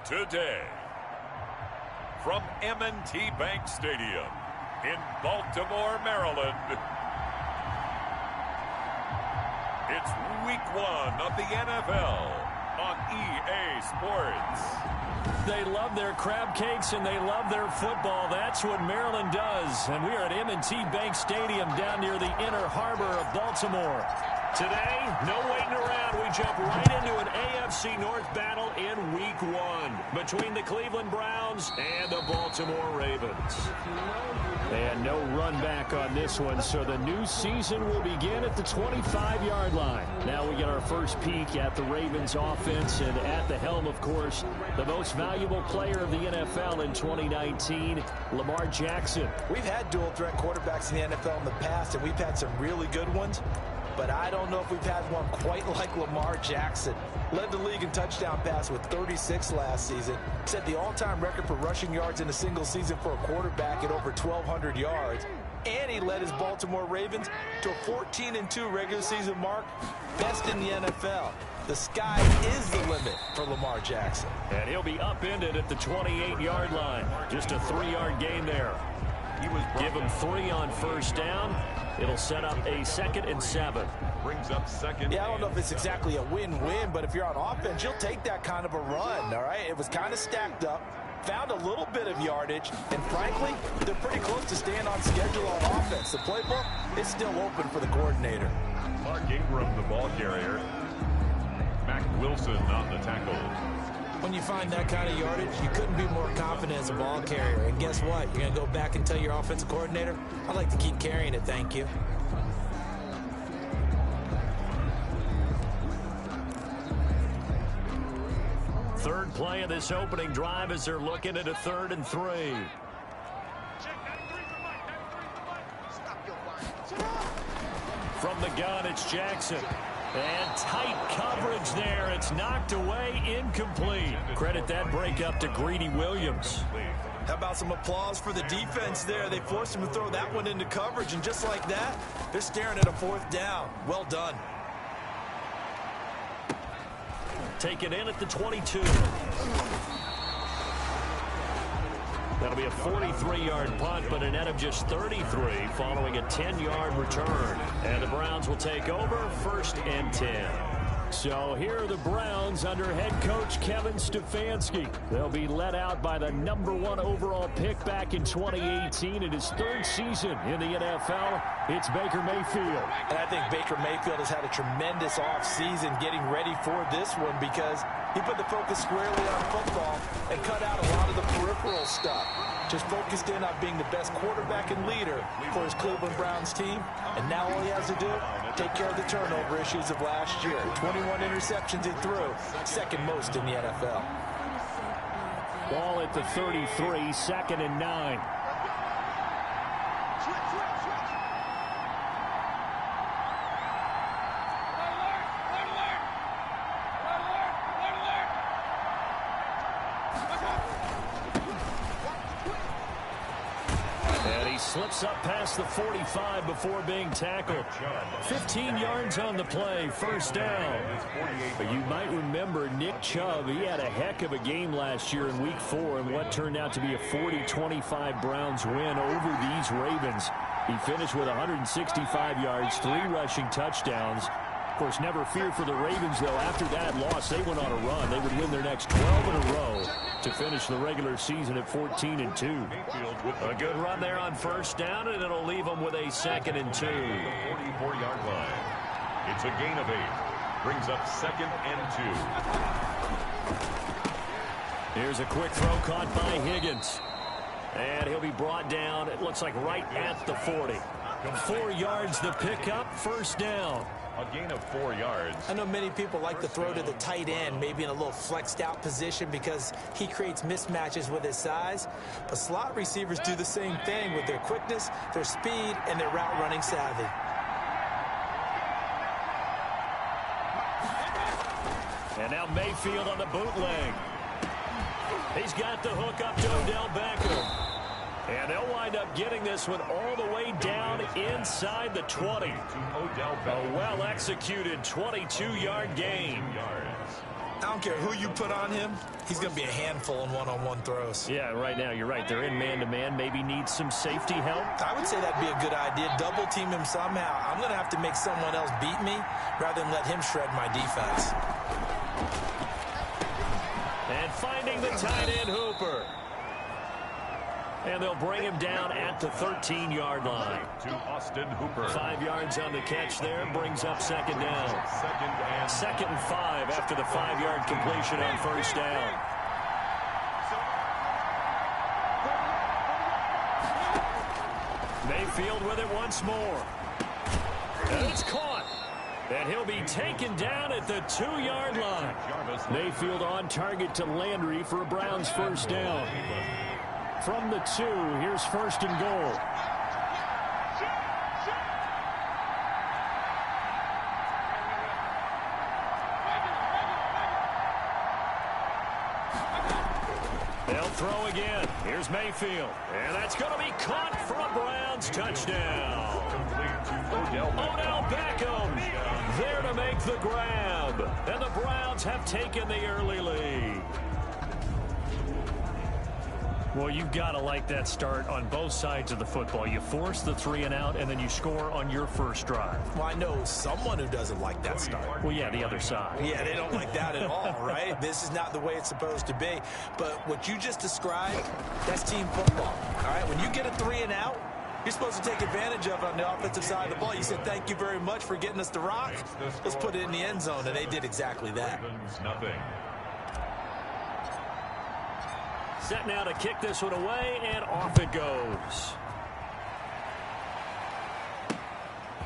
Today, from M&T Bank Stadium in Baltimore, Maryland, it's Week 1 of the NFL on EA Sports. They love their crab cakes and they love their football. That's what Maryland does. And we are at M&T Bank Stadium down near the Inner Harbor of Baltimore. Today, no waiting around. We jump right into an AFC North battle in Week 1 between the Cleveland Browns and the Baltimore Ravens. And no run back on this one, so the new season will begin at the 25-yard line. Now we get our first peek at the Ravens offense, and at the helm, of course, the most valuable player of the NFL in 2019, Lamar Jackson. We've had dual-threat quarterbacks in the NFL in the past, and we've had some really good ones. But I don't know if we've had one quite like Lamar Jackson. Led the league in touchdown pass with 36 last season. Set the all-time record for rushing yards in a single season for a quarterback at over 1,200 yards. And he led his Baltimore Ravens to a 14-2 regular season mark. Best in the NFL. The sky is the limit for Lamar Jackson. And he'll be upended at the 28-yard line. Just a 3-yard gain there. Give him 3 on first down. It'll set up a 2nd and 7. Brings up second. Yeah, I don't know if it's exactly a win-win, but if you're on offense, you'll take that kind of a run, all right? It was kind of stacked up, found a little bit of yardage, and frankly, they're pretty close to staying on schedule on offense. The playbook is still open for the coordinator. Mark Ingram, the ball carrier. Mac Wilson on the tackle. When you find that kind of yardage, you couldn't be more confident as a ball carrier. And guess what? You're going to go back and tell your offensive coordinator, I'd like to keep carrying it, thank you. Third play of this opening drive as they're looking at a 3rd and 3. From the gun, it's Jackson. And tight coverage there. It's knocked away, incomplete. Credit that break up to Greedy Williams. How about some applause for the defense there? They forced him to throw that one into coverage, and just like that, they're staring at a 4th down. Well done. Taken in at the 22. That'll be a 43-yard punt, but a net of just 33 following a 10-yard return. And the Browns will take over 1st and 10. So here are the Browns under head coach Kevin Stefanski. They'll be led out by the #1 overall pick back in 2018 in his 3rd season in the NFL. It's Baker Mayfield. And I think Baker Mayfield has had a tremendous offseason getting ready for this one because he put the focus squarely on football and cut out a lot of the peripheral stuff. Just focused in on being the best quarterback and leader for his Cleveland Browns team. And now all he has to do, take care of the turnover issues of last year. 21 interceptions he threw, 2nd most in the NFL. Ball at the 33, 2nd and 9. Slips up past the 45 before being tackled. 15 yards on the play, 1st down. But you might remember Nick Chubb. He had a heck of a game last year in Week 4 in what turned out to be a 40-25 Browns win over these Ravens. He finished with 165 yards, 3 rushing touchdowns. Of course, never fear for the Ravens, though. After that loss, they went on a run. They would win their next 12 in a row to finish the regular season at 14-2. A good run there on 1st down, and it'll leave them with a 2nd and 2. 44-yard line. It's a gain of 8. Brings up 2nd and 2. Here's a quick throw caught by Higgins. And he'll be brought down, it looks like right at the 40. 4 yards the pickup, 1st down. A gain of 4 yards. I know many people like to throw to the tight end, maybe in a little flexed out position because he creates mismatches with his size. But slot receivers do the same thing with their quickness, their speed, and their route running savvy. And now Mayfield on the bootleg. He's got the hook up to Odell Beckham. And they'll wind up getting this one all the way down inside the 20. A well-executed 22-yard gain. I don't care who you put on him. He's going to be a handful in one-on-one throws. Yeah, right now, you're right. They're in man-to-man. Maybe need some safety help. I would say that'd be a good idea. Double team him somehow. I'm going to have to make someone else beat me rather than let him shred my defense. And finding the tight end Hooper. And they'll bring him down at the 13-yard line. To Austin Hooper. 5 yards on the catch there. Brings up second down. Second and 5 after the 5-yard completion on first down. Mayfield with it once more. And it's caught. And he'll be taken down at the 2-yard line. Mayfield on target to Landry for a Browns first down. From the 2, here's first and goal. They'll throw again. Here's Mayfield. And that's going to be caught for a Browns touchdown. Odell Beckham there to make the grab. And the Browns have taken the early lead. Well, you've got to like that start on both sides of the football. You force the 3 and out, and then you score on your first drive. Well, I know someone who doesn't like that start. Well, yeah, the other side. Yeah, they don't like that at all, right? This is not the way it's supposed to be. But what you just described, that's team football, all right? When you get a 3 and out, you're supposed to take advantage of it on the offensive side of the ball. You said, thank you very much for getting us the rock. Let's put it in the end zone, and they did exactly that. Nothing. Set now to kick this one away, and off it goes.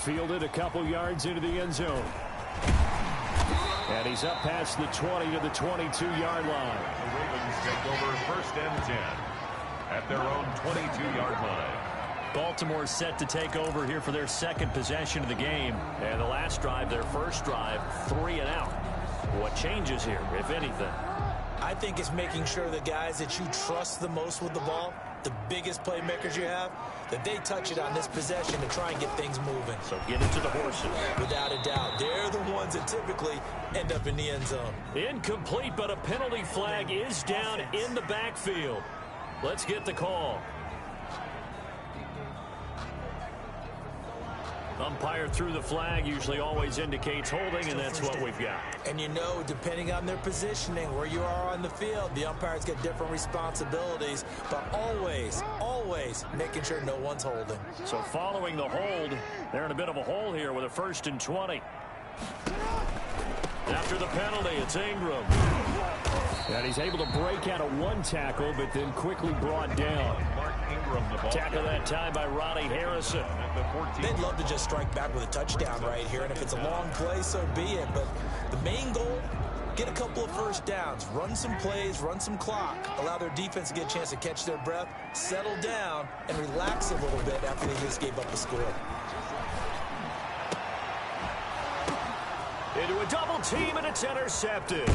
Fielded a couple yards into the end zone. And he's up past the 20 to the 22-yard line. The Ravens take over first and 10 at their own 22-yard line. Baltimore set to take over here for their second possession of the game. And the last drive, their first drive, 3 and out. What changes here, if anything? I think it's making sure the guys that you trust the most with the ball, the biggest playmakers you have, that they touch it on this possession to try and get things moving. So get it to the horses. Without a doubt. They're the ones that typically end up in the end zone. Incomplete, but a penalty flag is down in the backfield. Let's get the call. Umpire threw the flag, usually always indicates holding, and that's what we've got. And you know, depending on their positioning, where you are on the field, the umpires get different responsibilities, but always making sure no one's holding. So following the hold, they're in a bit of a hole here with a 1st and 20. After the penalty, it's Ingram. And he's able to break out of one tackle, but then quickly brought down. Mark Ingram, the ball. Tackle that time by Ronnie Harrison. They'd love to just strike back with a touchdown right here, and if it's a long play, so be it. But the main goal, get a couple of first downs, run some plays, run some clock, allow their defense to get a chance to catch their breath, settle down, and relax a little bit after they just gave up a score. Into a double team, and it's intercepted.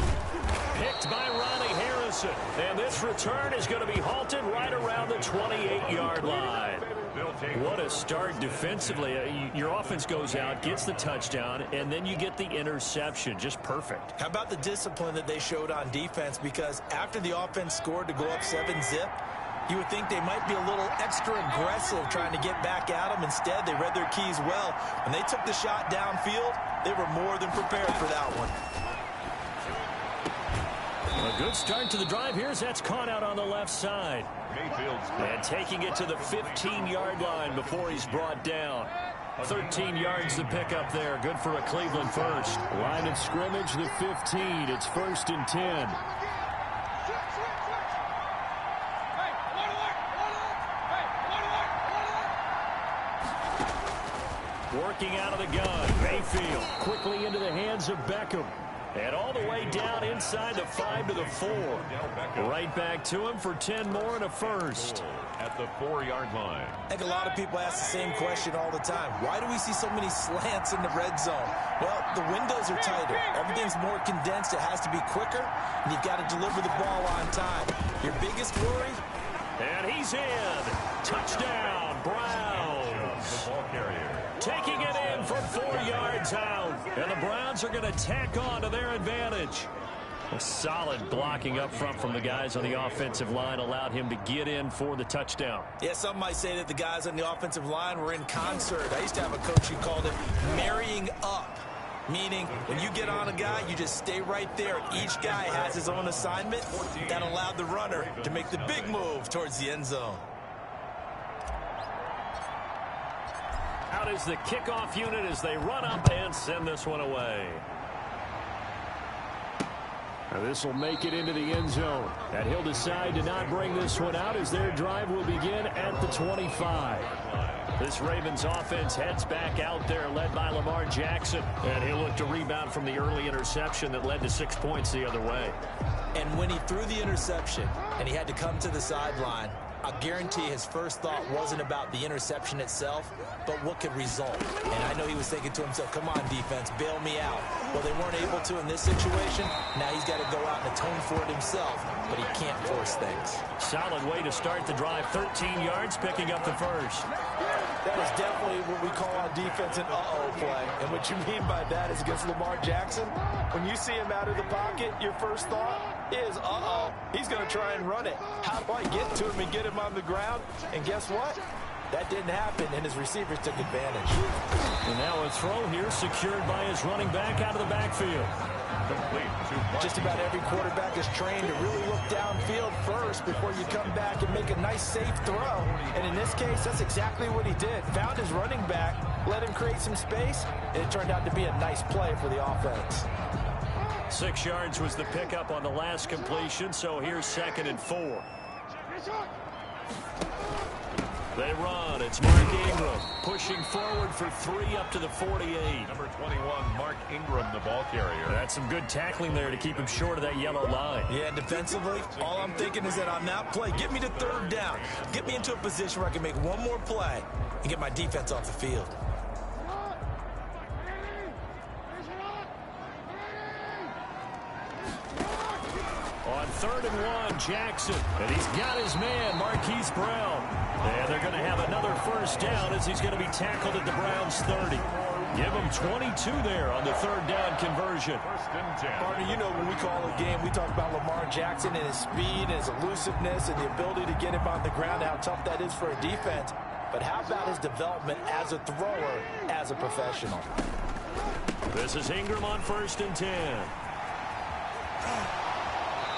Picked by Ronnie Harrison. And this return is going to be halted right around the 28-yard line. What a start defensively. Your offense goes out, gets the touchdown, and then you get the interception. Just perfect. How about the discipline that they showed on defense? Because after the offense scored to go up 7-zip, you would think they might be a little extra aggressive trying to get back at them. Instead, they read their keys well. When they took the shot downfield, they were more than prepared for that one. A good start to the drive. That's caught out on the left side. And taking it to the 15-yard line before he's brought down. 13 yards to pick up there. Good for a Cleveland first. Line of scrimmage, the 15. It's 1st and 10. Working out of the gun. Mayfield quickly into the hands of Beckham. And all the way down inside the 5 to the 4. Right back to him for 10 more and a first. At the 4-yard line. I think a lot of people ask the same question all the time. Why do we see so many slants in the red zone? Well, the windows are tighter. Everything's more condensed. It has to be quicker, and you've got to deliver the ball on time. Your biggest worry? And he's in. Touchdown, Browns. The ball carrier. Taking it in from 4 yards out. And the Browns are going to tack on to their advantage. Well, solid blocking up front from the guys on the offensive line allowed him to get in for the touchdown. Yeah, some might say that the guys on the offensive line were in concert. I used to have a coach who called it marrying up, meaning when you get on a guy, you just stay right there. Each guy has his own assignment. That allowed the runner to make the big move towards the end zone. Out is the kickoff unit as they run up and send this one away. Now this will make it into the end zone. And he'll decide to not bring this one out as their drive will begin at the 25. This Ravens offense heads back out there, led by Lamar Jackson. And he'll look to rebound from the early interception that led to 6 points the other way. And when he threw the interception and he had to come to the sideline, I guarantee his first thought wasn't about the interception itself, but what could result. And I know he was thinking to himself, come on, defense, bail me out. Well, they weren't able to in this situation. Now he's got to go out and atone for it himself, but he can't force things. Solid way to start the drive. 13 yards, picking up the first. That is definitely what we call on defense an uh-oh play. And what you mean by that is against Lamar Jackson, when you see him out of the pocket, your first thought is, uh-oh, he's going to try and run it. How do I get to him and get him on the ground? And guess what? That didn't happen, and his receivers took advantage. And now a throw here secured by his running back out of the backfield. Just about every quarterback is trained to really look downfield first before you come back and make a nice, safe throw. And in this case, that's exactly what he did. Found his running back, let him create some space, and it turned out to be a nice play for the offense. 6 yards was the pickup on the last completion, so here's 2nd and 4. They run. It's Mark Ingram pushing forward for 3 up to the 48. Number 21, Mark Ingram, the ball carrier. That's some good tackling there to keep him short of that yellow line. Yeah, defensively, all I'm thinking is that on that play, get me to 3rd down. Get me into a position where I can make one more play and get my defense off the field. On 3rd and 1, Jackson. And he's got his man, Marquise Brown. And they're going to have another first down as he's going to be tackled at the Browns' 30. Give him 22 there on the 3rd down conversion. 1st and 10. Partner, you know when we call a game, we talk about Lamar Jackson and his speed and his elusiveness and the ability to get him on the ground, how tough that is for a defense. But how about his development as a thrower, as a professional? This is Ingram on 1st and 10.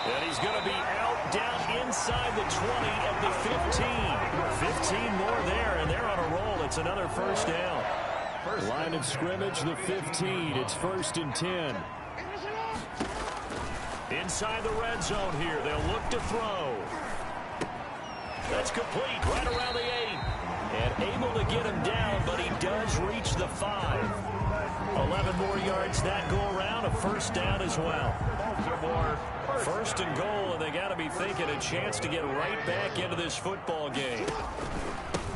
And he's going to be out down inside the 20 of the 15. 15 more there, and they're on a roll. It's another first down. Line of scrimmage, the 15. It's 1st and 10. Inside the red zone here. They'll look to throw. That's complete right around the 8. And able to get him down, but he does reach the 5. 11 more yards that go around. A first down as well. Baltimore. 1st and goal, and they got to be thinking a chance to get right back into this football game.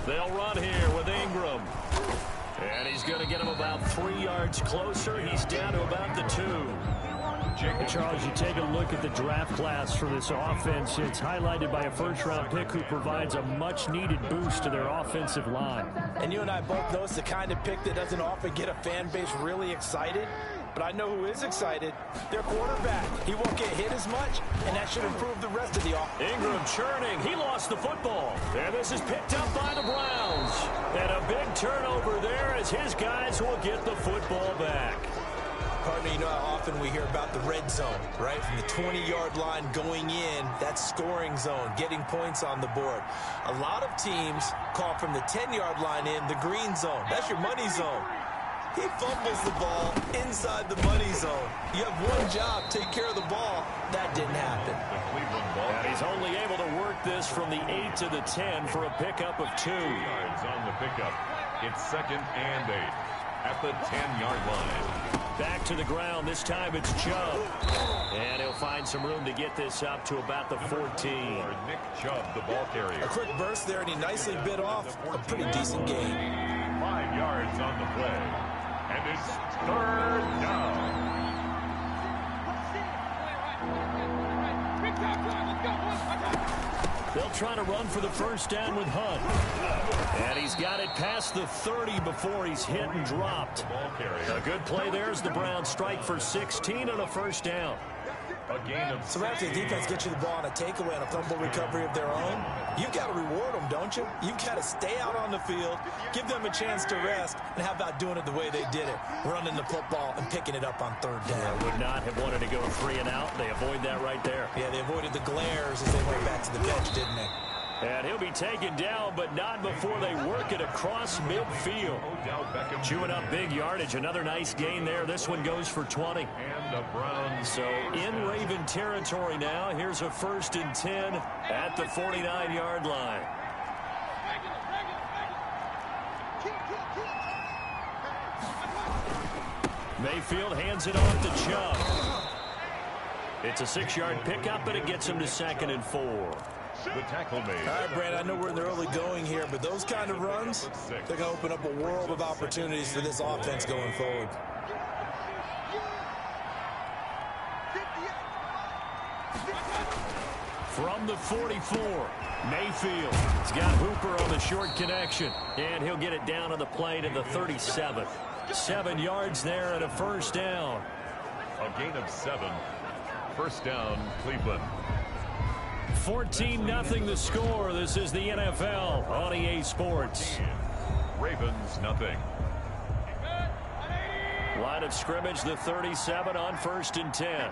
They'll run here with Ingram. And he's going to get him about 3 yards closer. He's down to about the 2. Charles, you take a look at the draft class for this offense. It's highlighted by a first-round pick who provides a much-needed boost to their offensive line. And you and I both know it's the kind of pick that doesn't often get a fan base really excited. But I know who is excited. Their quarterback. He won't get hit as much, and that should improve the rest of the offense. Ingram churning. He lost the football. And this is picked up by the Browns. And a big turnover there as his guys will get the football back. Partner, you know how often we hear about the red zone, right? From the 20-yard line going in, that scoring zone, getting points on the board. A lot of teams call from the 10-yard line in the green zone. That's your money zone. He fumbles the ball inside the money zone. You have one job, take care of the ball. That didn't happen. And he's only able to work this from the 8 to the 10 for a pickup of 2. 2 yards on the pickup. It's 2nd and 8 at the 10-yard line. Back to the ground. This time it's Chubb. And he'll find some room to get this up to about the 14. Nick Chubb, the ball carrier. A quick burst there, and he nicely bit off a pretty decent gain. 5 yards on the play. And it's 3rd down. They'll try to run for the first down with Hunt. And he's got it past the 30 before he's hit and dropped. A good play there as the Browns strike for 16 on a first down. A gain of So after the defense gets you the ball on a takeaway on a fumble recovery of their own, you've got to reward them, don't you? You've got to stay out on the field, give them a chance to rest, and how about doing it the way they did it, running the football and picking it up on third down. Would not have wanted to go 3 and out. They avoid that right there. Yeah, they avoided the glares as they went back to the bench, didn't they? And he'll be taken down, but not before they work it across midfield. Chewing up big yardage. Another nice gain there. This one goes for 20. And the Browns. So in Raven territory now. Here's a 1st and 10 at the 49-yard line. Mayfield hands it off to Chubb. It's a 6-yard pickup, but it gets him to 2nd and 4. The tackle made. All right, Brad, I know we're in the early going here, but those kind of runs, they're going to open up a world of opportunities for this offense going forward. From the 44, Mayfield. He's got Hooper on the short connection, and he'll get it down on the play to the 37. 7 yards there and a 1st down. A gain of 7. 1st down, Cleveland. 14-0 the score. This is the NFL on EA Sports. Ravens, nothing. Line of scrimmage, the 37 on 1st and 10.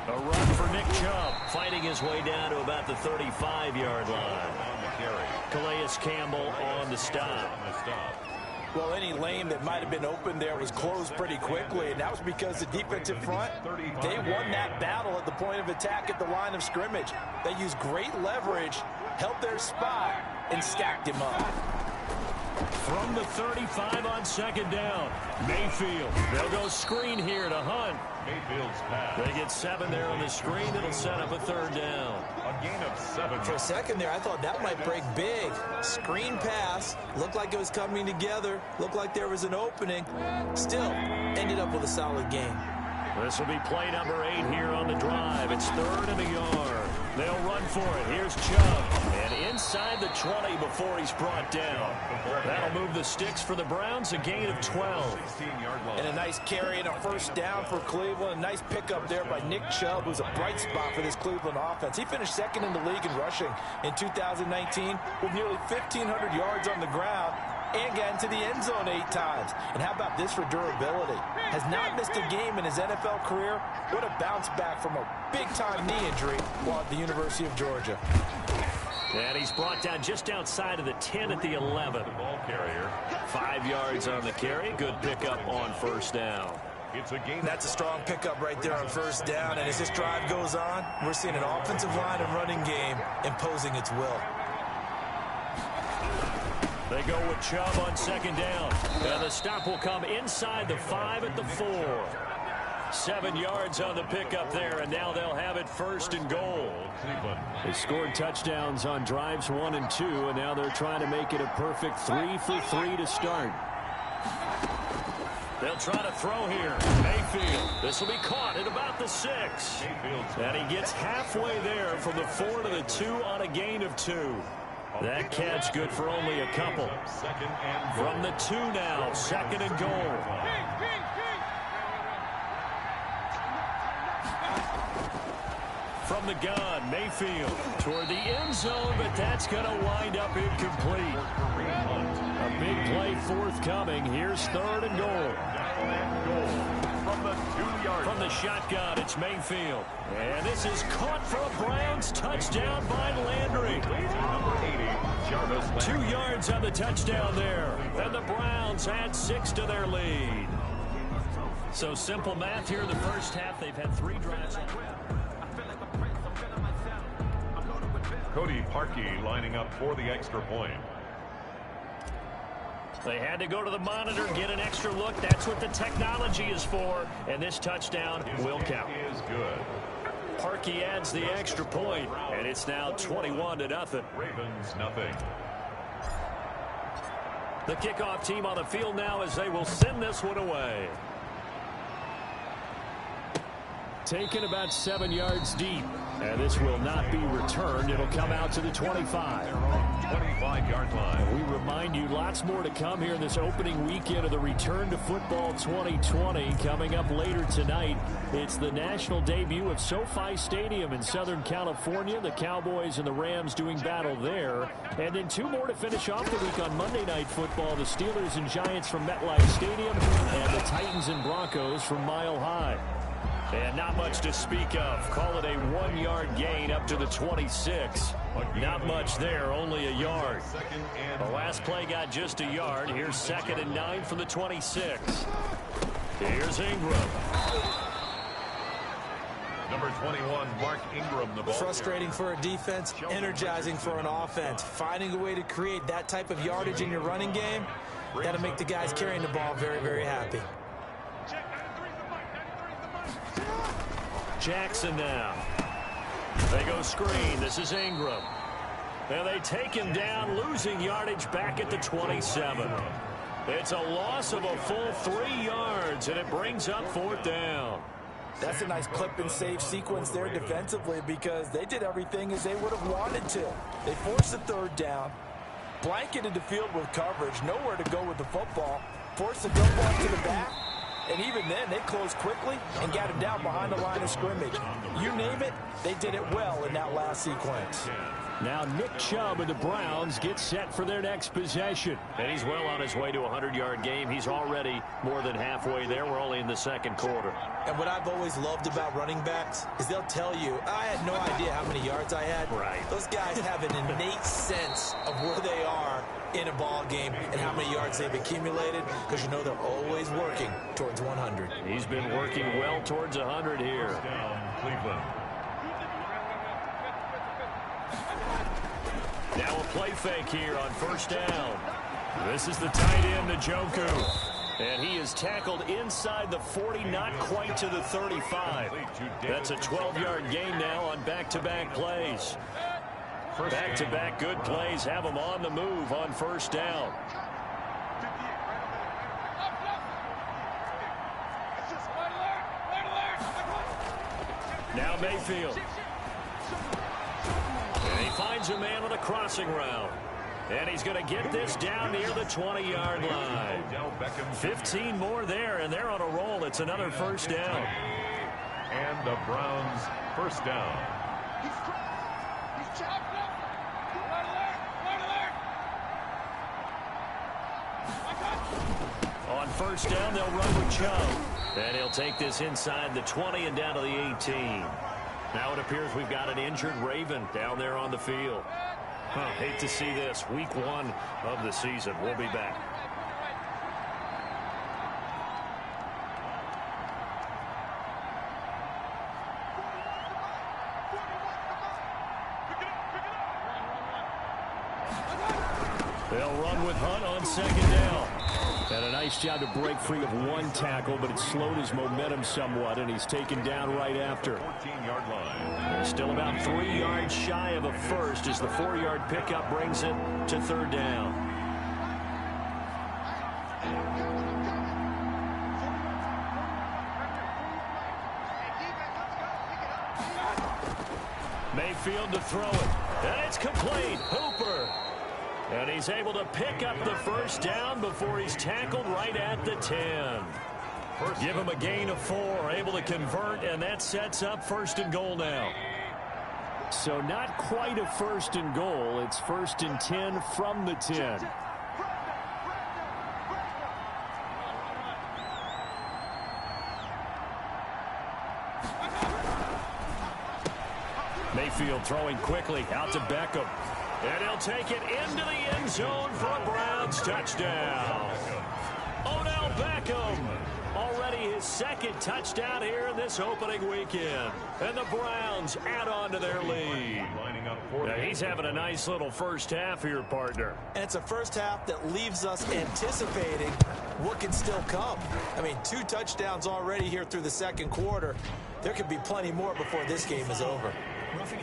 A run for Nick Chubb, fighting his way down to about the 35-yard line. Calais Campbell on the stop. Well, any lane that might have been open there was closed pretty quickly, and that was because the defensive front, they won that battle at the point of attack at the line of scrimmage. They used great leverage, held their spot, and stacked him up. From the 35 on 2nd down, Mayfield. They'll go screen here to Hunt. Mayfield's pass. They get 7 there on the screen. It'll set up a 3rd down. A gain of 7. For a second there, I thought that might break big. Screen pass, looked like it was coming together, looked like there was an opening. Still, ended up with a solid game. This will be play number 8 here on the drive. It's 3rd and a yard. They'll run for it. Here's Chubb. And inside the 20 before he's brought down. That'll move the sticks for the Browns. A gain of 12. 16-yard line. And a nice carry and a 1st down for Cleveland. A nice pickup there by Nick Chubb, who's a bright spot for this Cleveland offense. He finished 2nd in the league in rushing in 2019 with nearly 1,500 yards on the ground and got into the end zone 8 times. And how about this for durability? Has not missed a game in his NFL career. What a bounce back from a big-time knee injury while at the University of Georgia. And he's brought down just outside of the 10 at the 11. The ball carrier. 5 yards on the carry. Good pickup on 1st down. It's a gain. That's a strong pickup right there on 1st down. And as this drive goes on, we're seeing an offensive line and running game imposing its will. They go with Chubb on 2nd down. And the stop will come inside the 5 at the 4. 7 yards on the pickup there, and now they'll have it 1st and goal. Cleveland. They scored touchdowns on drives 1 and 2, and now they're trying to make it a perfect 3 for 3 to start. They'll try to throw here. Mayfield. This will be caught at about the 6. And he gets halfway there from the 4 to the 2 on a gain of 2. That catch good for only a couple. From the 2 now, 2nd and goal. From the gun, Mayfield toward the end zone, but that's going to wind up incomplete. A big play forthcoming. Here's 3rd and goal. From the 2-yard. From the shotgun, it's Mayfield. And this is caught for a Browns touchdown by Landry. Number 80, Jarvis Landry. 2 yards on the touchdown there. And the Browns add 6 to their lead. So simple math here in the first half. They've had 3 drives. Cody Parkey lining up for the extra point. They had to go to the monitor, get an extra look. That's what the technology is for. And this touchdown will count. Is good. Parkey adds the extra point, and it's now 21-0. Ravens, nothing. The kickoff team on the field now as they will send this one away. Taken about 7 yards deep. And this will not be returned. It'll come out to the 25. 25-yard line. We remind you, lots more to come here in this opening weekend of the Return to Football 2020. Coming up later tonight, it's the national debut of SoFi Stadium in Southern California. The Cowboys and the Rams doing battle there. And then 2 more to finish off the week on Monday Night Football. The Steelers and Giants from MetLife Stadium and the Titans and Broncos from Mile High. And not much to speak of. Call it a 1-yard gain up to the 26. Not much there, only a yard. The last play got just a yard. Here's 2nd and 9 from the 26. Here's Ingram. Number 21, Mark Ingram, the ball. Frustrating for a defense, energizing for an offense. Finding a way to create that type of yardage in your running game, that'll make the guys carrying the ball very, very happy. Jackson now. They go screen. This is Ingram. And they take him down, losing yardage back at the 27. It's a loss of a full 3 yards, and it brings up 4th down. That's a nice clip and save sequence there defensively because they did everything as they would have wanted to. They forced the 3rd down, blanketed the field with coverage, nowhere to go with the football, forced the dump off to the back. And even then, they closed quickly and got him down behind the line of scrimmage. You name it, they did it well in that last sequence. Now Nick Chubb and the Browns get set for their next possession. And he's well on his way to a 100-yard game. He's already more than halfway there. We're only in the 2nd quarter. And what I've always loved about running backs is they'll tell you, I had no idea how many yards I had. Right. Those guys have an innate sense of where they are in a ball game and how many yards they've accumulated because you know they're always working towards 100. He's been working well towards 100 here. Down, Cleveland. Now a play fake here on 1st down. This is the tight end, Njoku. And he is tackled inside the 40, not quite to the 35. That's a 12-yard gain now on back-to-back plays. Back-to-back good plays have them on the move on 1st down. Now Mayfield. And he finds a man with a crossing route. And he's going to get this down near the 20-yard line. 15 more there, and they're on a roll. It's another 1st down. And the Browns 1st down. On 1st down, they'll run with Chubb. And he'll take this inside the 20 and down to the 18. Now it appears we've got an injured Raven down there on the field. Hate to see this. Week 1 of the season. We'll be back. They'll run with Hunt on 2nd down. And a nice job to break free of 1 tackle, but it slowed his momentum somewhat, and he's taken down right after. 14-yard line. They're still about 3 yards shy of a first as the 4-yard pickup brings it to 3rd down. Mayfield to throw it. And it's complete. Hooper. And he's able to pick up the 1st down before he's tackled right at the 10. Give him a gain of 4, able to convert, and that sets up 1st and goal now. So not quite a 1st and goal. It's 1st and 10 from the 10. Mayfield throwing quickly out to Beckham. And he'll take it into the end zone for a Browns touchdown. Odell Beckham, already his 2nd touchdown here in this opening weekend. And the Browns add on to their lead. Now, he's having a nice little first half here, partner. And it's a first half that leaves us anticipating what can still come. I mean, 2 touchdowns already here through the 2nd quarter. There could be plenty more before this game is over.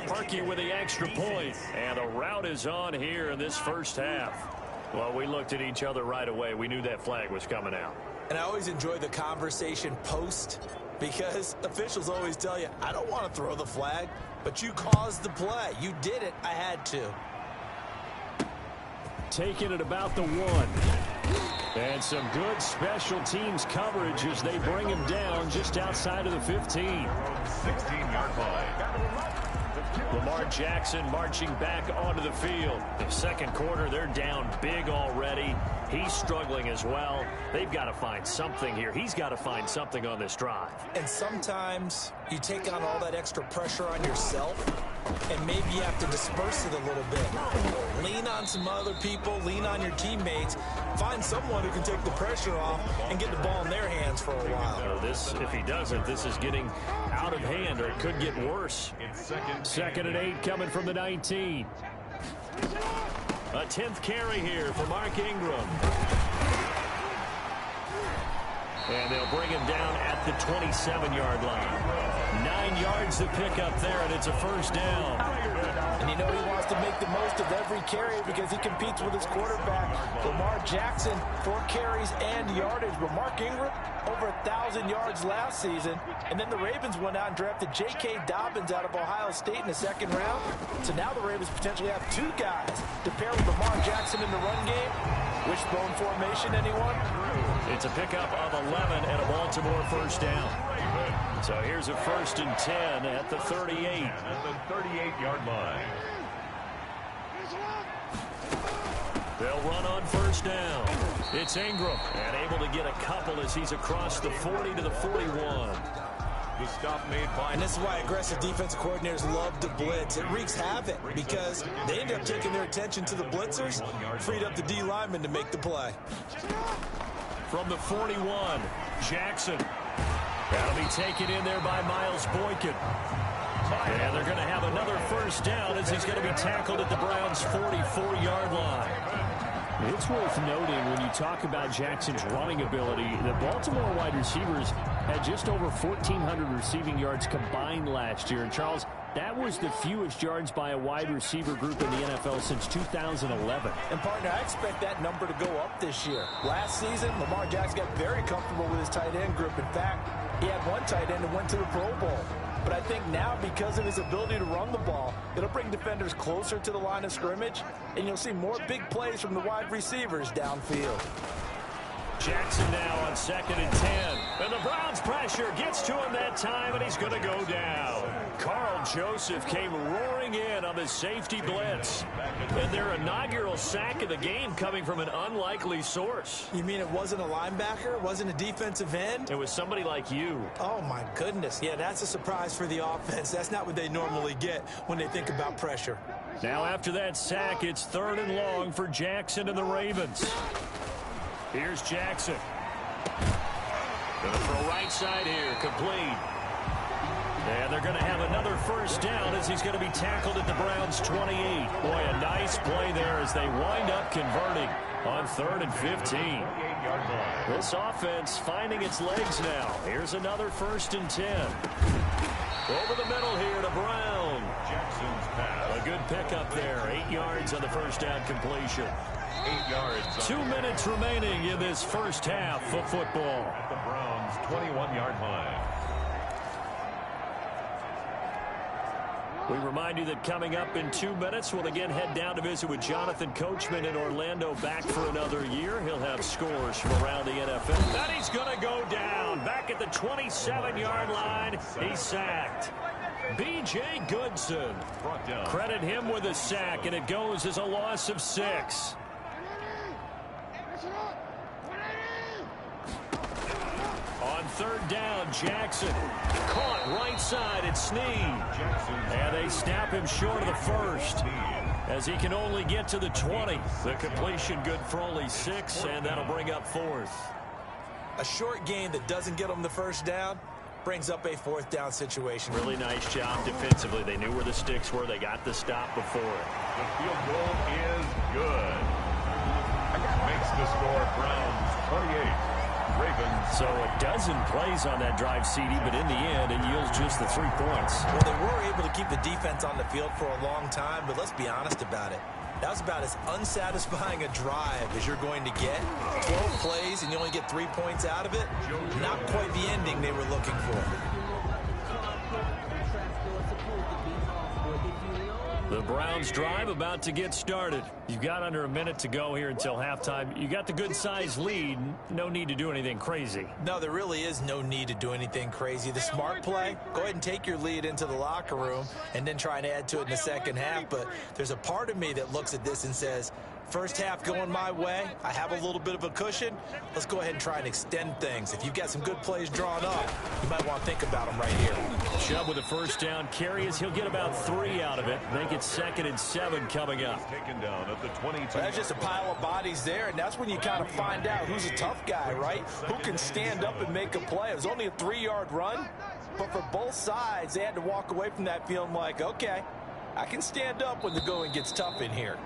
Parkey with the extra point, and a rout is on here in this first half. Well, we looked at each other right away. We knew that flag was coming out. And I always enjoy the conversation post because officials always tell you, I don't want to throw the flag, but you caused the play. You did it. I had to. Taking it about the 1. And some good special teams coverage as they bring him down just outside of the 15. 16-yard line. Lamar Jackson marching back onto the field. The second quarter, they're down big already. He's struggling as well. They've got to find something here. He's got to find something on this drive. And sometimes you take on all that extra pressure on yourself, and maybe you have to disperse it a little bit. Lean on some other people, lean on your teammates, find someone who can take the pressure off and get the ball in their hands for a while. This, if he doesn't, this is getting out of hand, or it could get worse. Second and 8 coming from the 19. A 10th carry here for Mark Ingram. And they'll bring him down at the 27-yard line. 9 yards to pick up there, and it's a first down. And you know he wants to make the most of every carry because he competes with his quarterback, Lamar Jackson, 4 carries and yardage. But Mark Ingram, over 1,000 yards last season. And then the Ravens went out and drafted J.K. Dobbins out of Ohio State in the second round. So now the Ravens potentially have 2 guys to pair with Lamar Jackson in the run game. Wishbone formation, anyone? It's a pickup of 11 and a Baltimore first down. So here's a 1st and 10 at the 38. At the 38-yard line. They'll run on first down. It's Ingram, and able to get a couple as he's across the 40 to the 41. The stop made by... And this is why aggressive defensive coordinators love to blitz. It wreaks havoc because they end up taking their attention to the blitzers, freed up the D lineman to make the play. From the 41, Jackson. That'll be taken in there by Miles Boykin. And they're going to have another first down as he's going to be tackled at the Browns' 44-yard line. It's worth noting when you talk about Jackson's running ability, the Baltimore wide receivers had just over 1,400 receiving yards combined last year. And Charles, that was the fewest yards by a wide receiver group in the NFL since 2011. And partner, I expect that number to go up this year. Last season, Lamar Jackson got very comfortable with his tight end group. In fact, he had one tight end that went to the Pro Bowl. But I think now, because of his ability to run the ball, it'll bring defenders closer to the line of scrimmage, and you'll see more big plays from the wide receivers downfield. Jackson now on 2nd and 10. And the Browns pressure gets to him that time, and he's going to go down. Carl Joseph came roaring in on the safety blitz. And their inaugural sack of the game coming from an unlikely source. You mean it wasn't a linebacker? It wasn't a defensive end? It was somebody like you. Oh, my goodness. Yeah, that's a surprise for the offense. That's not what they normally get when they think about pressure. Now after that sack, it's 3rd and long for Jackson and the Ravens. Here's Jackson. Going to throw right side here, complete. And they're going to have another first down as he's going to be tackled at the Browns' 28. Boy, a nice play there as they wind up converting on 3rd and 15. This offense finding its legs now. Here's another 1st and 10. Over the middle here to Brown. Jackson's pass. A good pickup there. 8 yards on the first down completion. 8 yards. 2 minutes remaining in this first half of football. At the Browns' 21-yard line. We remind you that coming up in 2 minutes, we'll again head down to visit with Jonathan Coachman in Orlando, back for another year. He'll have scores from around the NFL. And he's going to go down. Back at the 27-yard line, he's sacked. B.J. Goodson. Credit him with a sack, and it goes as a loss of 6. On 3rd down, Jackson caught right side at Snead. And they snap him short of the 1st as he can only get to the 20. The completion good for only 6, and that'll bring up 4th. A short gain that doesn't get them the first down brings up a 4th down situation. Really nice job defensively. They knew where the sticks were. They got the stop before it. The field goal is good. Makes the score Browns 28. Ravens. So a dozen plays on that drive, CD, but in the end, it yields just the 3 points. Well, they were able to keep the defense on the field for a long time, but let's be honest about it. That was about as unsatisfying a drive as you're going to get. 12 plays and you only get 3 points out of it. Not quite the ending they were looking for. The Browns drive about to get started. You've got under a minute to go here until halftime. You got the good-sized lead. No need to do anything crazy. No, there really is no need to do anything crazy. The smart play, go ahead and take your lead into the locker room and then try and add to it in the second half. But there's a part of me that looks at this and says, first half going my way, I have a little bit of a cushion. Let's go ahead and try and extend things. If you've got some good plays drawn up, you might want to think about them right here. Chubb with a first down carry as he'll get about 3 out of it. Make it 2nd and 7 coming up. Taken down at the 22. That's just a pile of bodies there, and that's when you kind of find out who's a tough guy, right? Who can stand up and make a play. It was only a 3-yard run, but for both sides, they had to walk away from that feeling like, okay, I can stand up when the going gets tough in here.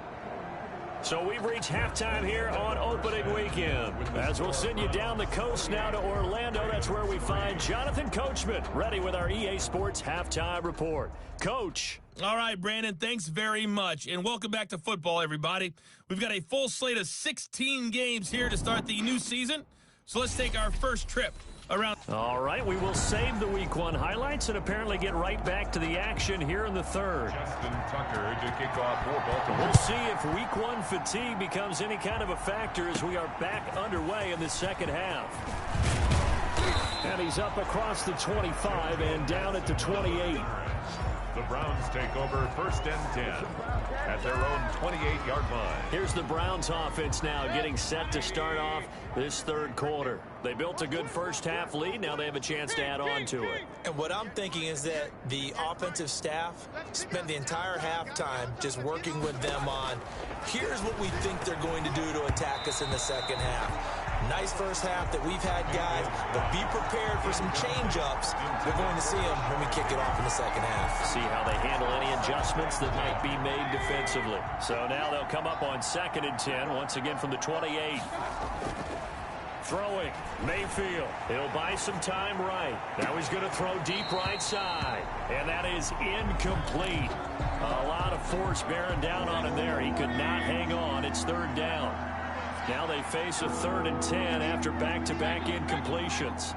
So we've reached halftime here on opening weekend. As we'll send you down the coast now to Orlando, that's where we find Jonathan Coachman ready with our EA Sports Halftime Report. Coach. All right, Brandon, thanks very much. And welcome back to football, everybody. We've got a full slate of 16 games here to start the new season. So let's take our first trip around. All right, we will save the Week 1 highlights and apparently get right back to the action here in the third. Justin Tucker to kick off for Baltimore. We'll see if Week 1 fatigue becomes any kind of a factor as we are back underway in the second half. And he's up across the 25 and down at the 28. The Browns take over 1st and 10 at their own 28-yard line. Here's the Browns offense now getting set to start off this third quarter. They built a good first half lead. Now they have a chance to add on to it. And what I'm thinking is that the offensive staff spent the entire halftime just working with them on, here's what we think they're going to do to attack us in the second half. Nice first half that we've had, guys, but be prepared for some change-ups. We're going to see them when we kick it off in the second half. See how they handle any adjustments that might be made defensively. So now they'll come up on 2nd and 10, once again from the 28. Throwing, Mayfield. He'll buy some time right. Now he's going to throw deep right side. And that is incomplete. A lot of force bearing down on him there. He could not hang on. It's 3rd down. Now they face a 3rd and 10 after back-to-back incompletions.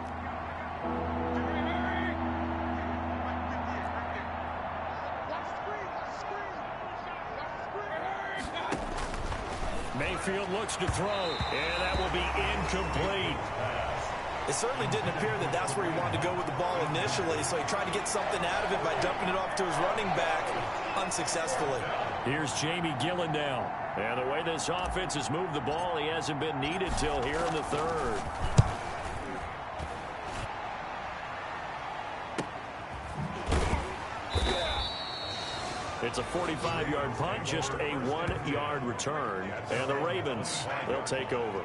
Mayfield looks to throw, and that will be incomplete. It certainly didn't appear that that's where he wanted to go with the ball initially, so he tried to get something out of it by dumping it off to his running back unsuccessfully. Here's Jamie Gillen down. And the way this offense has moved the ball, he hasn't been needed till here in the third. It's a 45-yard punt, just a 1-yard return. And the Ravens, they'll take over.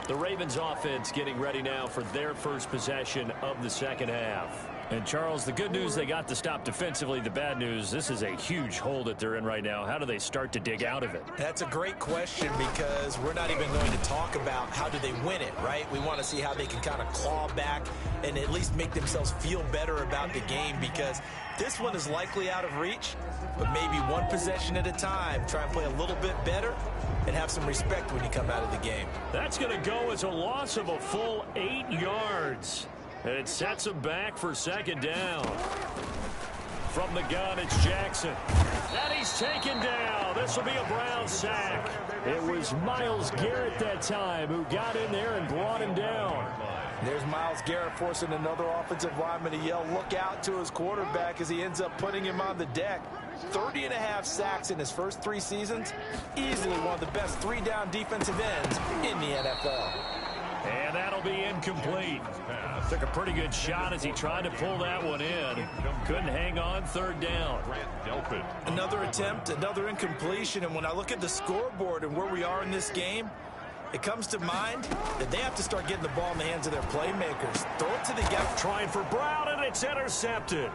The Ravens offense getting ready now for their first possession of the second half. And, Charles, the good news, they got to stop defensively. The bad news, this is a huge hole that they're in right now. How do they start to dig out of it? That's a great question because we're not even going to talk about how do they win it, right? We want to see how they can kind of claw back and at least make themselves feel better about the game because this one is likely out of reach, but maybe one possession at a time. Try and play a little bit better and have some respect when you come out of the game. That's going to go as a loss of a full 8 yards. And it sets him back for 2nd down. From the gun, it's Jackson. And he's taken down. This will be a Brown sack. It was Myles Garrett that time who got in there and brought him down. There's Myles Garrett forcing another offensive lineman to yell, look out to his quarterback as he ends up putting him on the deck. 30.5 sacks in his first 3 seasons. Easily one of the best 3-down defensive ends in the NFL. And that'll be incomplete. Took a pretty good shot as he tried to pull that one in. Couldn't hang on, 3rd down. Another attempt, another incompletion. And when I look at the scoreboard and where we are in this game, it comes to mind that they have to start getting the ball in the hands of their playmakers. Throw it to the gap. Trying for Brown, and it's intercepted.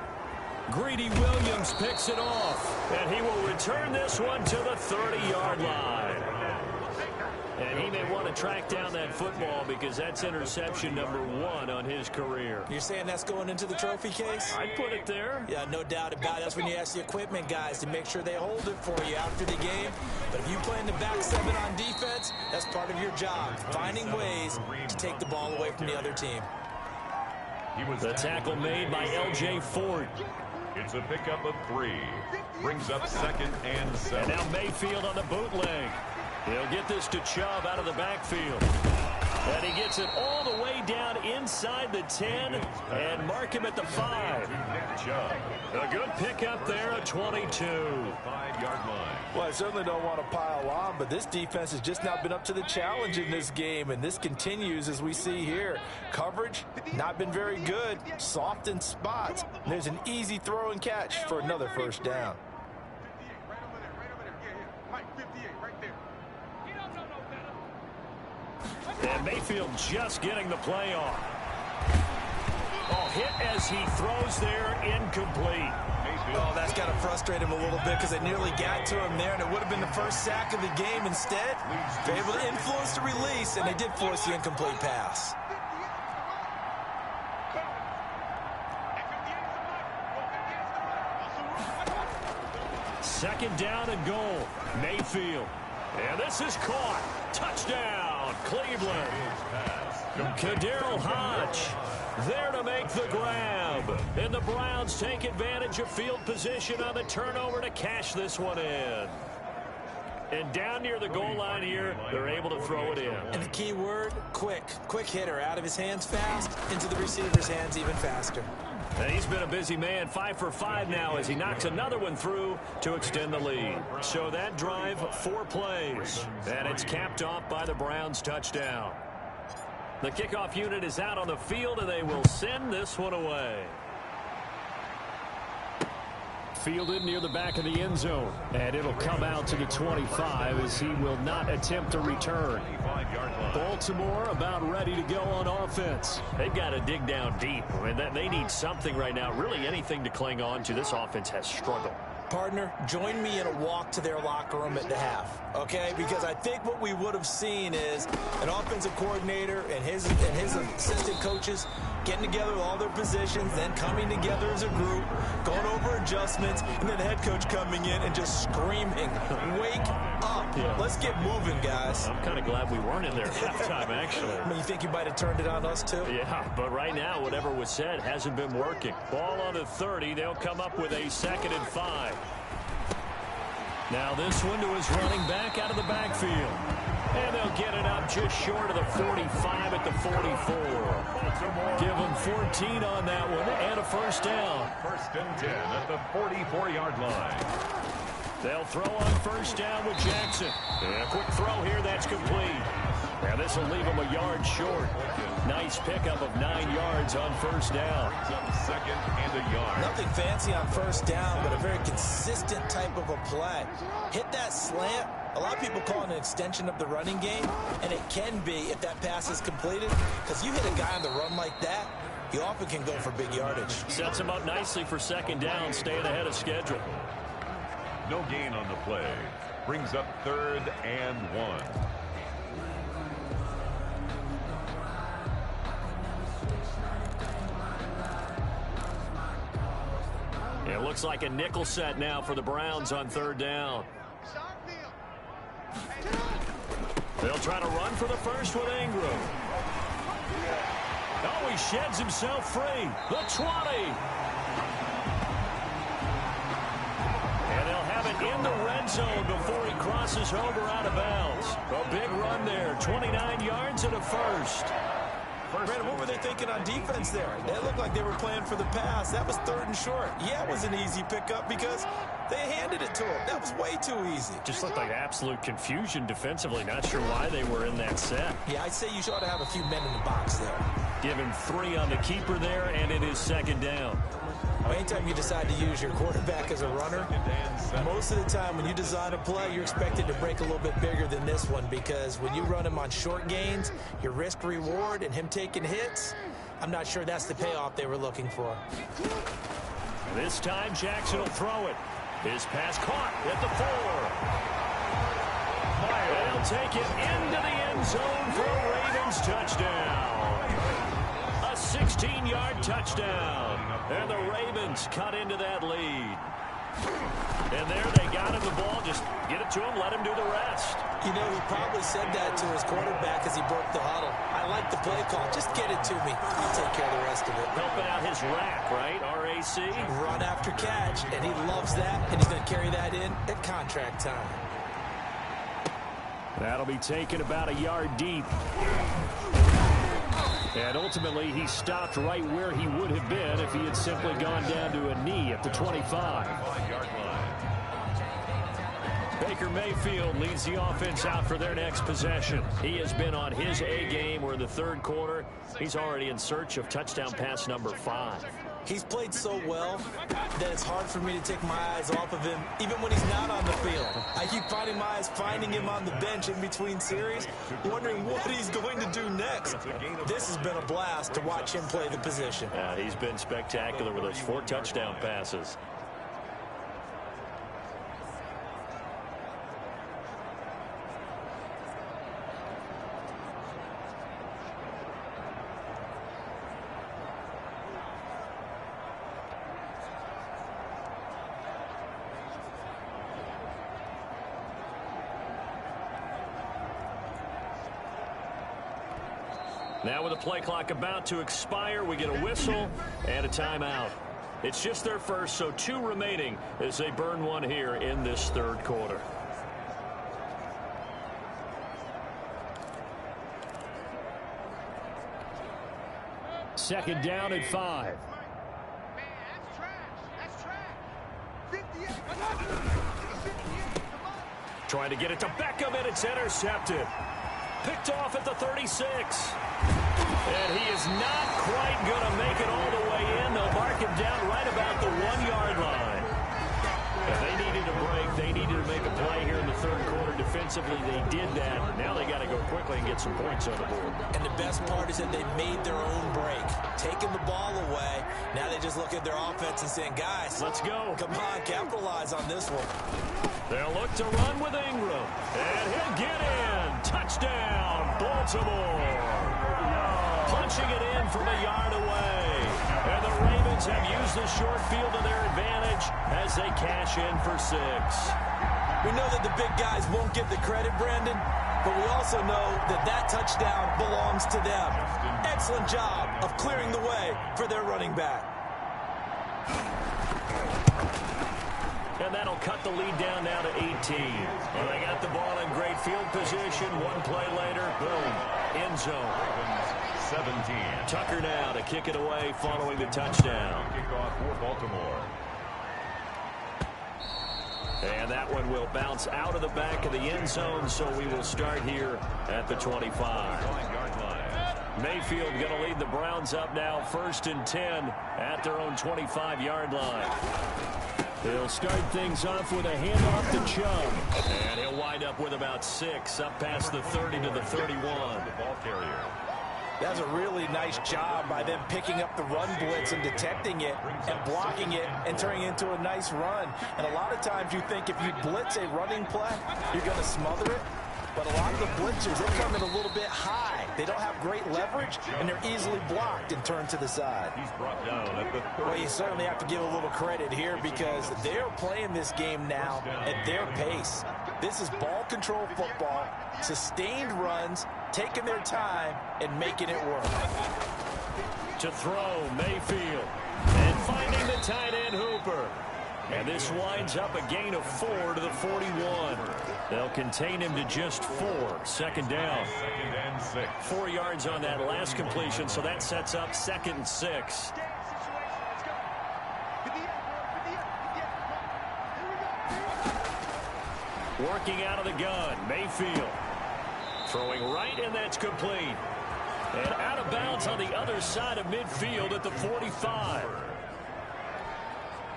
Greedy Williams picks it off, and he will return this one to the 30-yard line. And he may want to track down that football because that's interception number 1 on his career. You're saying that's going into the trophy case? I'd put it there. Yeah, no doubt about it. That's when you ask the equipment guys to make sure they hold it for you after the game. But if you play in the back 7 on defense, that's part of your job, finding ways to take the ball away from the other team. The tackle made by L.J. Fort. It's a pickup of 3. Brings up 2nd and 7. And now Mayfield on the bootleg. He'll get this to Chubb out of the backfield. And he gets it all the way down inside the 10 and mark him at the 5. A good pickup there at 22. 5-yard line. Well, I certainly don't want to pile on, but this defense has just not been up to the challenge in this game, and this continues as we see here. Coverage, not been very good, soft in spots. There's an easy throw and catch for another first down. And Mayfield just getting the play off. Oh, hit as he throws there, incomplete. Oh, that's got to frustrate him a little bit because they nearly got to him there, and it would have been the first sack of the game. Instead, they're able to influence the release, and they did force the incomplete pass. Second down and goal. Mayfield. And this is caught. Touchdown, Cleveland. KhaDarel Hodge there to make the grab. And the Browns take advantage of field position on the turnover to cash this one in. And down near the goal line here, they're able to throw it in. And the key word, quick. Quick hitter, out of his hands fast, into the receiver's hands even faster. And he's been a busy man, 5 for 5 now as he knocks another one through to extend the lead. So that drive, 4 plays. And it's capped off by the Browns touchdown. The kickoff unit is out on the field, and they will send this one away. Fielded near the back of the end zone. And it'll come out to the 25 as he will not attempt to return. Baltimore about ready to go on offense. They've got to dig down deep. I mean, they need something right now, really anything to cling on to. This offense has struggled. Partner, join me in a walk to their locker room at the half, okay? Because I think what we would have seen is an offensive coordinator and his assistant coaches getting together with all their positions, then coming together as a group, going over adjustments, and then the head coach coming in and just screaming, wake up. Yeah. Let's get moving, guys. I'm kind of glad we weren't in there at halftime, actually. I mean, you think you might have turned it on us, too? Yeah, but right now, whatever was said hasn't been working. Ball on the 30. They'll come up with a 2nd and 5. Now this one to his running back out of the backfield. And they'll get it up just short of the 45 at the 44. Give them 14 on that one and a first down. 1st and 10 at the 44-yard line. They'll throw on first down with Jackson. And a quick throw here that's complete. Now this will leave him a yard short. Nice pickup of 9 yards on first down. 2nd and a yard. Nothing fancy on first down, but a very consistent type of a play. Hit that slant. A lot of people call it an extension of the running game, and it can be if that pass is completed, because you hit a guy on the run like that, you often can go for big yardage. Sets him up nicely for 2nd down, staying ahead of schedule. No gain on the play. Brings up 3rd and 1. It looks like a nickel set now for the Browns on 3rd down. They'll try to run for the first with Ingram. Oh, he sheds himself free. The 20. And they'll have it in the red zone before he crosses over out of bounds. A big run there. 29 yards and a first. Brandon, what were they thinking on defense there? They looked like they were playing for the pass. That was 3rd and short. Yeah, it was an easy pickup because they handed it to him. That was way too easy. Just looked like absolute confusion defensively. Not sure why they were in that set. Yeah, I'd say you ought to have a few men in the box there. Give him 3 on the keeper there, and it is 2nd down. Anytime you decide to use your quarterback as a runner, most of the time when you design a play, you're expected to break a little bit bigger than this one, because when you run him on short gains, your risk-reward and him taking hits, I'm not sure that's the payoff they were looking for. This time Jackson will throw it. His pass caught at the 4. And will take it into the end zone for a Ravens touchdown. A 16-yard touchdown. And the Ravens cut into that lead. And there they got him the ball. Just get it to him, let him do the rest. You know, he probably said that to his quarterback as he broke the huddle. I like the play call. Just get it to me. I'll take care of the rest of it. Helping out his rack, right? RAC. Run after catch, and he loves that, and he's going to carry that in at contract time. That'll be taken about a yard deep. And ultimately, he stopped right where he would have been if he had simply gone down to a knee at the 25. Baker Mayfield leads the offense out for their next possession. He has been on his A game. We're in the third quarter. He's already in search of touchdown pass number 5. He's played so well that it's hard for me to take my eyes off of him, even when he's not on the field. I keep finding my eyes finding him on the bench in between series, wondering what he's going to do next. This has been a blast to watch him play the position. He's been spectacular with those 4 touchdown passes. Now with the play clock about to expire, we get a whistle and a timeout. It's just their first, so 2 remaining as they burn one here in this third quarter. Second down at 5. Trying to get it to Beckham, and it's intercepted. Picked off at the 36. And he is not quite going to make it all the way in. They'll mark him down right about the 1-yard line. And they needed a break. They needed to make a play here in the third quarter. Defensively, they did that. Now they got to go quickly and get some points on the board. And the best part is that they made their own break. Taking the ball away. Now they just look at their offense and saying, guys, let's go. Come on, capitalize on this one. They'll look to run with Ingram. And he'll get in. Touchdown, Baltimore. Punching it in from a yard away. And the Ravens have used the short field to their advantage as they cash in for 6. We know that the big guys won't get the credit, Brandon, but we also know that that touchdown belongs to them. Excellent job of clearing the way for their running back. And that'll cut the lead down now to 18. Well, they got the ball in great field position. One play later, boom, end zone. 17. Tucker now to kick it away following the touchdown. Kickoff for Baltimore. And that one will bounce out of the back of the end zone, so we will start here at the 25. Mayfield going to lead the Browns up now, 1st and 10 at their own 25-yard line. He'll start things off with a handoff to Chubb. And he'll wind up with about 6 up past the 30 to the 31. Ball carrier. That's a really nice job by them picking up the run blitz and detecting it and blocking it and turning it into a nice run. And a lot of times you think if you blitz a running play, you're going to smother it. But a lot of the blitzers, they come in a little bit high. They don't have great leverage, and they're easily blocked and turned to the side. He's brought down at the 30. Well, you certainly have to give a little credit here because they're playing this game now at their pace. This is ball control football, sustained runs, taking their time, and making it work. To throw, Mayfield. And finding the tight end, Hooper. And this winds up a gain of 4 to the 41. They'll contain him to just 4. Second down. 2nd and 6. 4 yards on that last completion, so that sets up 2nd and 6. Working out of the gun, Mayfield. Throwing right, and that's complete. And out of bounds on the other side of midfield at the 45.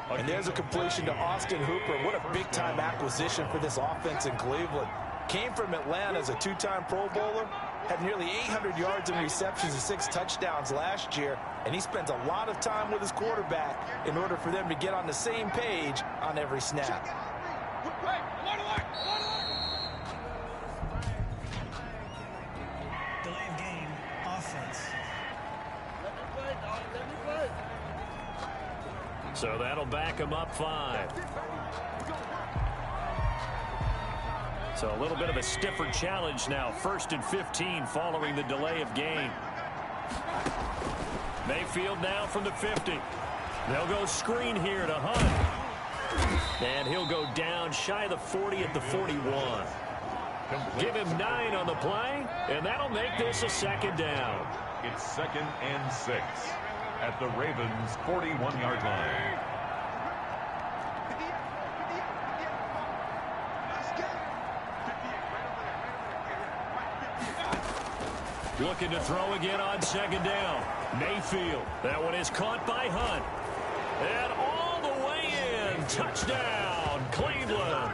And there's a completion to Austin Hooper. What a big-time acquisition for this offense in Cleveland. Came from Atlanta as a 2-time Pro Bowler, had nearly 800 yards in receptions and 6 touchdowns last year, and he spends a lot of time with his quarterback in order for them to get on the same page on every snap. So that'll back him up 5. So a little bit of a stiffer challenge now. 1st and 15 following the delay of game. Mayfield now from the 50. They'll go screen here to Hunt. And he'll go down shy of the 40 at the 41. Give him 9 on the play, and that'll make this a 2nd down. It's 2nd and 6 at the Ravens' 41-yard line. Looking to throw again on 2nd down. Mayfield. That one is caught by Hunt. And all the way in. Touchdown, Cleveland.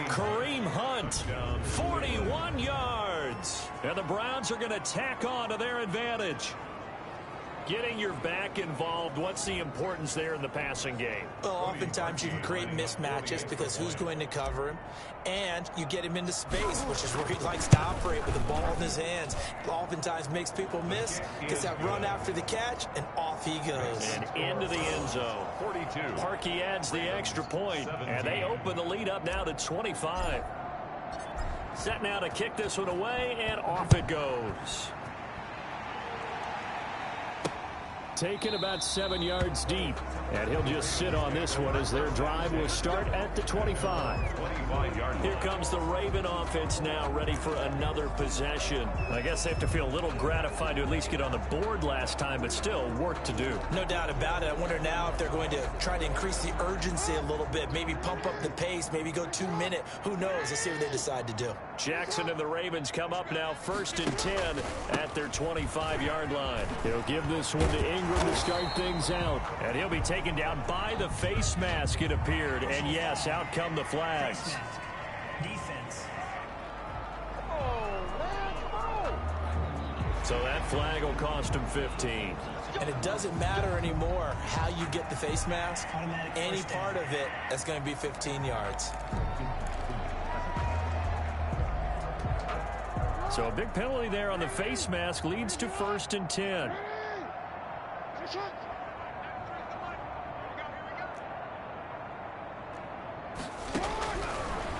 Kareem Hunt. 41 yards. And the Browns are going to tack on to their advantage. Getting your back involved, what's the importance there in the passing game? Well, oftentimes you can create mismatches because who's going to cover him, and you get him into space, which is where he likes to operate with the ball in his hands. Oftentimes makes people miss, gets that run after the catch, and off he goes. And into the end zone. 42. Parkey adds the extra point, and they open the lead up now to 25. Set now to kick this one away, and off it goes. Taken about 7 yards deep. And he'll just sit on this one as their drive will start at the 25. Here comes the Raven offense now, ready for another possession. I guess they have to feel a little gratified to at least get on the board last time, but still work to do. No doubt about it. I wonder now if they're going to try to increase the urgency a little bit, maybe pump up the pace, maybe go 2 minute. Who knows? Let's see what they decide to do. Jackson and the Ravens come up now 1st and 10 at their 25-yard line. He'll give this one to Ingram to start things out. And he'll be taken down by the face mask, it appeared. And yes, out come the flags. Defense. So that flag will cost him 15. And it doesn't matter anymore how you get the face mask. Any part of it, that's going to be 15 yards. So a big penalty there on the face mask leads to 1st and 10.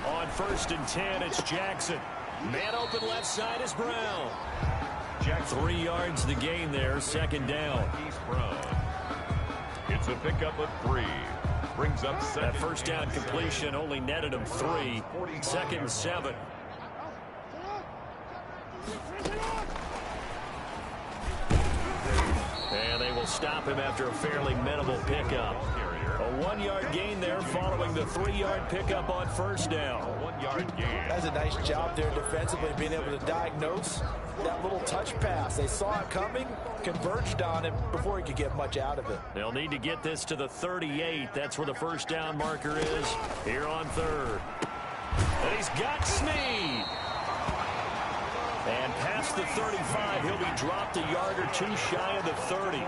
On 1st and 10, it's Jackson. Man open left side is Brown. 3 yards the gain there, 2nd down. It's a pickup of 3. Brings up 2nd. That 1st down completion only netted him 3. 2nd and 7. And they will stop him after a fairly minimal pickup. A 1-yard gain there following the 3-yard pickup on 1st down. A 1-yard gain. That's a nice job there defensively, being able to diagnose that little touch pass. They saw it coming, converged on him before he could get much out of it. They'll need to get this to the 38. That's where the 1st down marker is here on 3rd. And he's got Snead. And past the 35, he'll be dropped a yard or 2 shy of the 30.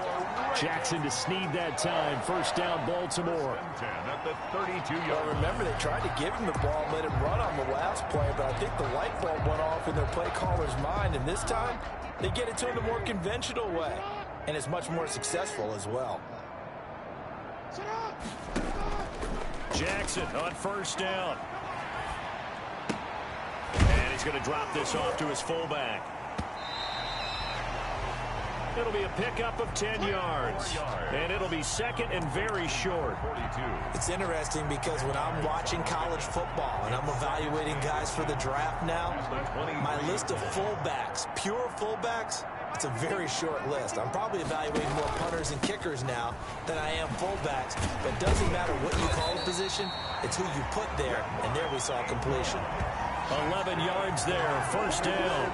Jackson to Snead that time. 1st down, Baltimore. At the 32-yard. Well, remember, they tried to give him the ball and let him run on the last play, but I think the light bulb went off in their play caller's mind, and this time they get it to him the more conventional way, and it's much more successful as well. Jackson on 1st down. And he's going to drop this off to his fullback. It'll be a pickup of 10 yards. And it'll be 2nd and very short. 42. It's interesting because when I'm watching college football and I'm evaluating guys for the draft now, my list of fullbacks, pure fullbacks, it's a very short list. I'm probably evaluating more punters and kickers now than I am fullbacks. But it doesn't matter what you call the position, it's who you put there. And there we saw completion. 11 yards there, 1st down.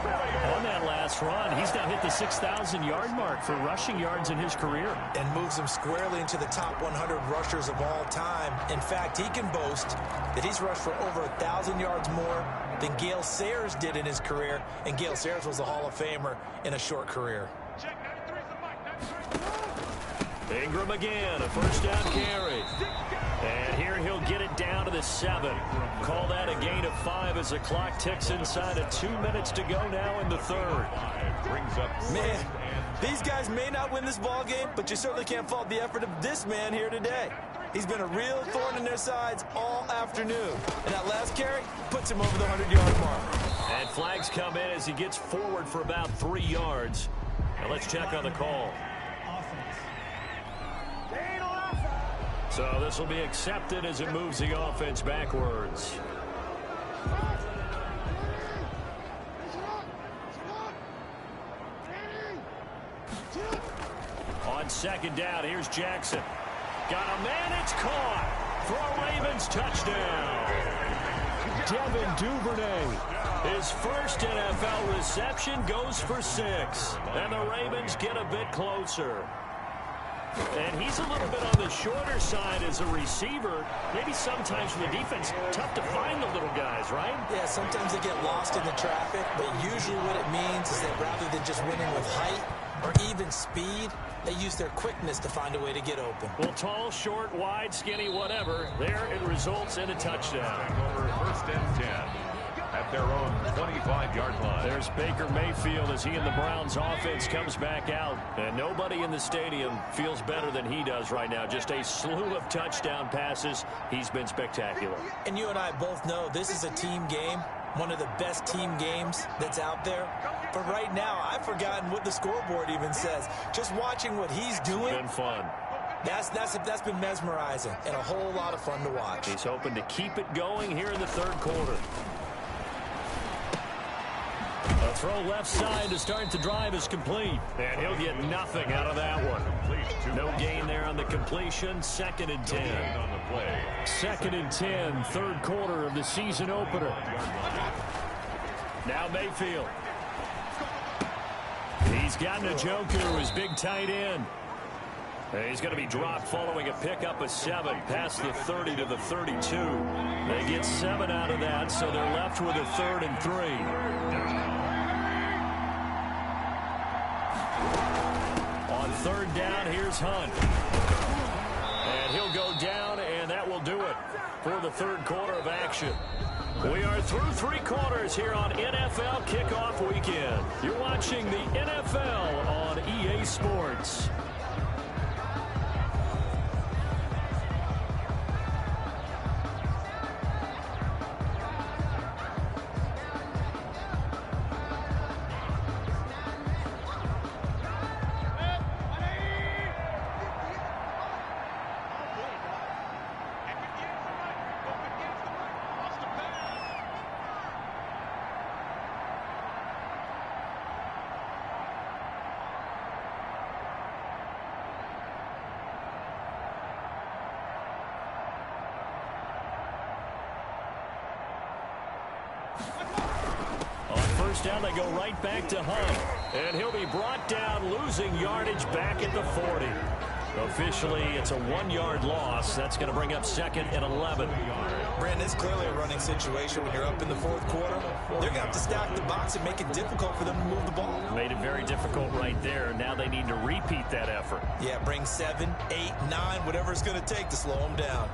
On that last run, he's now hit the 6,000-yard mark for rushing yards in his career. And moves him squarely into the top 100 rushers of all time. In fact, he can boast that he's rushed for over 1,000 yards more than Gale Sayers did in his career. And Gale Sayers was a Hall of Famer in a short career. Ingram again, a 1st down carry. And here he'll get it down to the 6. 7. Call that a gain of 5 as the clock ticks inside of 2 minutes to go now in the third. Brings up Man, these guys may not win this ball game, but you certainly can't fault the effort of this man here today. He's been a real thorn in their sides all afternoon. And that last carry puts him over the 100-yard mark. And flags come in as he gets forward for about 3 yards. Now let's check on the call. So this will be accepted as it moves the offense backwards. On second down, here's Jackson. Got a man, it's caught for a Ravens touchdown. Devin Duvernay, his first NFL reception, goes for 6. And the Ravens get a bit closer. And he's a little bit on the shorter side as a receiver. Maybe sometimes for the defense, tough to find the little guys, right? Yeah, sometimes they get lost in the traffic, but usually what it means is that rather than just winning with height or even speed, they use their quickness to find a way to get open. Well, tall, short, wide, skinny, whatever, there it results in a touchdown. over 1st and 10 at their own 25-yard line. There's Baker Mayfield as he and the Browns offense comes back out. And nobody in the stadium feels better than he does right now. Just a slew of touchdown passes. He's been spectacular. And you and I both know this is a team game, one of the best team games that's out there. But right now, I've forgotten what the scoreboard even says. Just watching what he's doing. Been fun. That's been mesmerizing and a whole lot of fun to watch. He's hoping to keep it going here in the third quarter. A throw left side to start the drive is complete. And he'll get nothing out of that one. No gain there on the completion. 2nd and 10. On the play. 2nd and 10, third quarter of the season opener. Now Mayfield. He's got Njoku, his big tight end. He's going to be dropped following a pickup of 7 past the 30 to the 32. They get 7 out of that, so they're left with a 3rd and 3. On 3rd down, here's Hunt. And he'll go down, and that will do it for the third quarter of action. We are through 3 quarters here on NFL Kickoff Weekend. You're watching the NFL on EA Sports. Down, they go right back to Hunt, and he'll be brought down, losing yardage back at the 40. Officially, it's a 1-yard loss. That's going to bring up 2nd and 11. Brandon, it's clearly a running situation when you're up in the 4th quarter. They're going to have to stack the box and make it difficult for them to move the ball. Made it very difficult right there. Now they need to repeat that effort. Yeah, bring 7, 8, 9, whatever it's going to take to slow them down.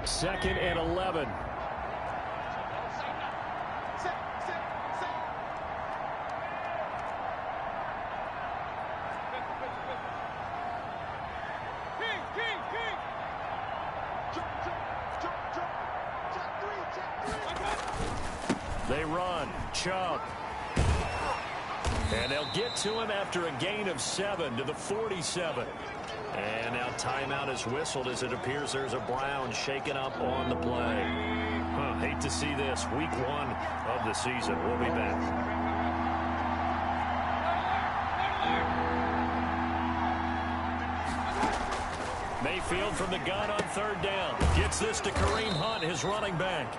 2nd and 11. They run. Chubb. And they'll get to him after a gain of 7 to the 47. And now timeout is whistled as it appears there's a Brown shaken up on the play. Hate to see this. Week 1 of the season. We'll be back. Mayfield from the gun on 3rd down. Gets this to Kareem Hunt, his running back.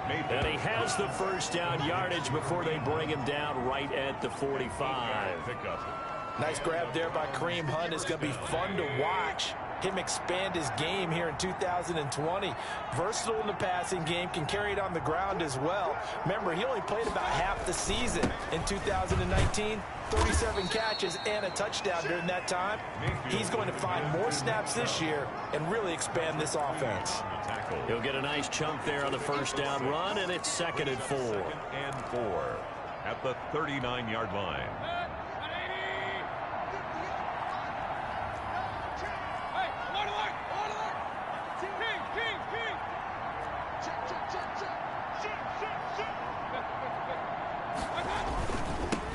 And he has the first down yardage before they bring him down right at the 45. Nice grab there by Kareem Hunt. It's going to be fun to watch him expand his game here in 2020. Versatile in the passing game, can carry it on the ground as well. Remember, he only played about half the season in 2019. 37 catches and a touchdown during that time. He's going to find more snaps this year and really expand this offense. He'll get a nice chunk there on the first down run, and it's 2nd and 4. 2nd and 4 at the 39-yard line.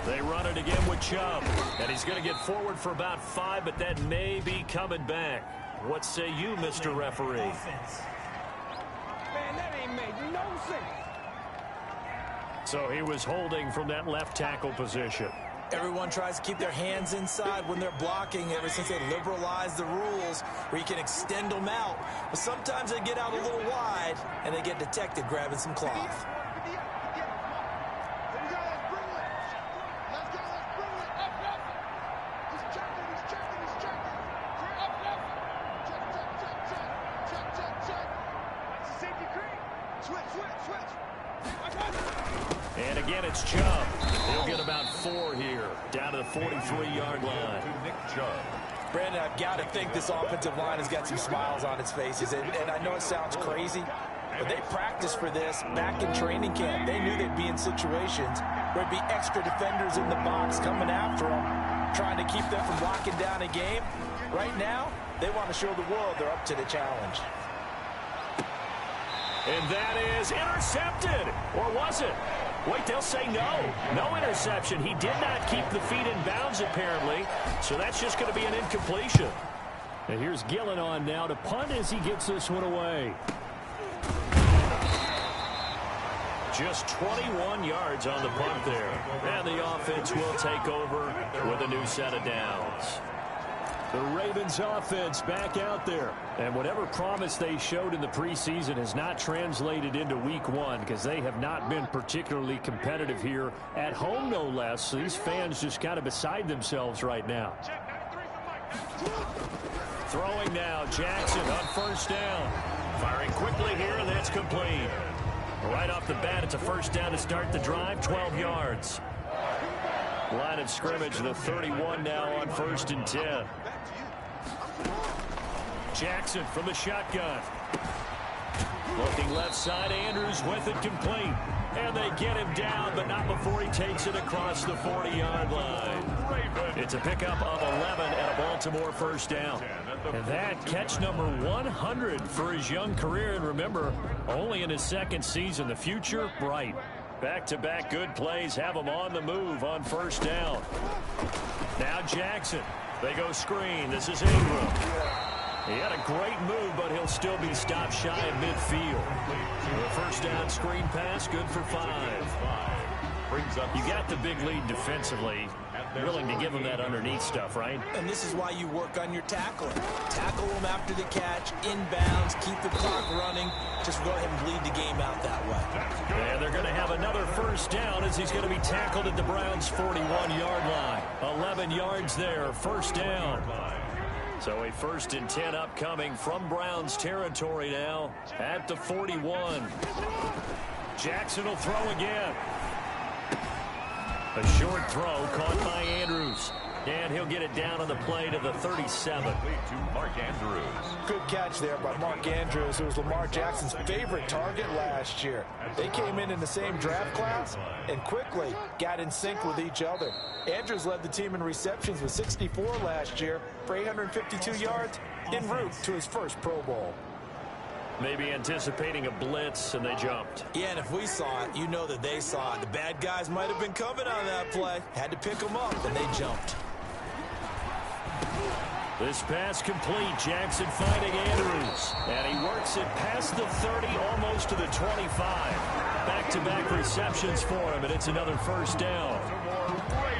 They run it again with Chubb, and he's going to get forward for about 5, but that may be coming back. What say you, Mr. Referee? Man, that ain't made no sense. So he was holding from that left tackle position. Everyone tries to keep their hands inside when they're blocking ever since they liberalized the rules where you can extend them out. But sometimes they get out a little wide, and they get detected grabbing some cloth. And again, it's Chubb. He'll get about 4 here, down to the 43-yard line. To Nick Chubb. Brandon, I've got to think this offensive line has got some smiles on its faces. And I know it sounds crazy, but they practiced for this back in training camp. They knew they'd be in situations where there'd be extra defenders in the box coming after them, trying to keep them from locking down a game. Right now, they want to show the world they're up to the challenge. And that is intercepted. Or was it? Wait, they'll say no. No interception. He did not keep the feet in bounds, apparently. So that's just going to be an incompletion. And here's Gillen on now to punt as he gets this one away. Just 21 yards on the punt there. And the offense will take over with a new set of downs. The Ravens offense back out there. And whatever promise they showed in the preseason has not translated into week 1 because they have not been particularly competitive here at home, no less. So these fans just kind of beside themselves right now. Throwing now, Jackson on first down. Firing quickly here, and that's complete. Right off the bat, it's a first down to start the drive, 12 yards. Line of scrimmage, the 31 now on 1st and 10. Jackson from the shotgun. Looking left side, Andrews with it complete. And they get him down, but not before he takes it across the 40-yard line. It's a pickup of 11 and a Baltimore first down. And that catch number 100 for his young career. And remember, only in his 2nd season. The future, bright. Back-to-back good plays have him on the move on first down. Now Jackson. They go screen. This is Ingram. He had a great move, but he'll still be stopped shy of midfield. The first down screen pass, good for 5. You got the big lead defensively. Willing to give him that underneath stuff, right? And this is why you work on your tackling. Tackle them after the catch, inbounds, keep the clock running. Just go ahead and bleed the game out that way. And they're going to have another first down as he's going to be tackled at the Browns' 41-yard line. 11 yards there, first down. So a 1st and 10 upcoming from Browns territory now at the 41. Jackson will throw again. A short throw caught by Andrews. And he'll get it down on the play to the 37. To Mark Andrews. Good catch there by Mark Andrews, who was Lamar Jackson's favorite target last year. They came in the same draft class and quickly got in sync with each other. Andrews led the team in receptions with 64 last year for 852 yards en route to his first Pro Bowl. Maybe anticipating a blitz, and they jumped. Yeah, and if we saw it, you know that they saw it. The bad guys might have been coming on that play. Had to pick them up, and they jumped. This pass complete. Jackson finding Andrews. And he works it past the 30, almost to the 25. Back-to-back receptions for him, and it's another first down.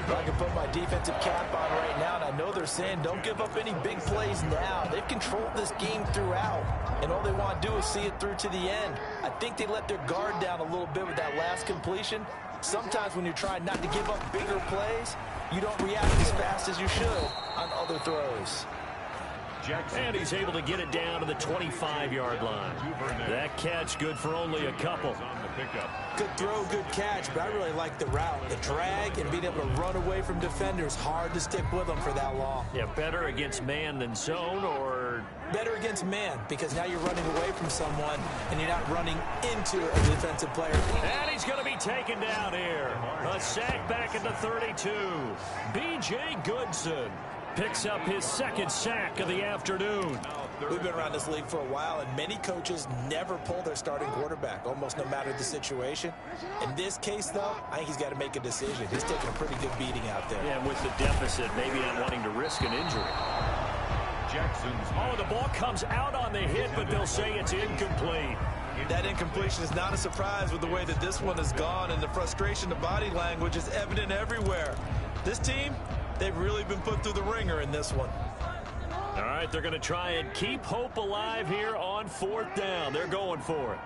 I can put my defensive cap on right now, and I know they're saying don't give up any big plays now. They've controlled this game throughout, and all they want to do is see it through to the end. I think they let their guard down a little bit with that last completion. Sometimes when you're trying not to give up bigger plays, you don't react as fast as you should on other throws. Jackson. And he's able to get it down to the 25-yard line. That catch good for only a couple. On the pickup. Good throw, good catch, but I really like the route. The drag and being able to run away from defenders. Hard to stick with them for that long. Yeah, better against man than zone, or Better against man, because now you're running away from someone and you're not running into a defensive player. and he's going to be taken down here. A sack back at the 32. B.J. Goodson picks up his second sack of the afternoon. We've been around this league for a while, and many coaches never pull their starting quarterback, almost no matter the situation. In this case, though, I think he's got to make a decision. He's taking a pretty good beating out there. Yeah, and with the deficit, maybe not wanting to risk an injury. Jackson's. Oh, the ball comes out on the hit, but they'll say it's incomplete. That incompletion is not a surprise with the way that this one has gone, and the frustration, the body language is evident everywhere. This team, they've really been put through the ringer in this one. All right, they're going to try and keep hope alive here on fourth down. They're going for it.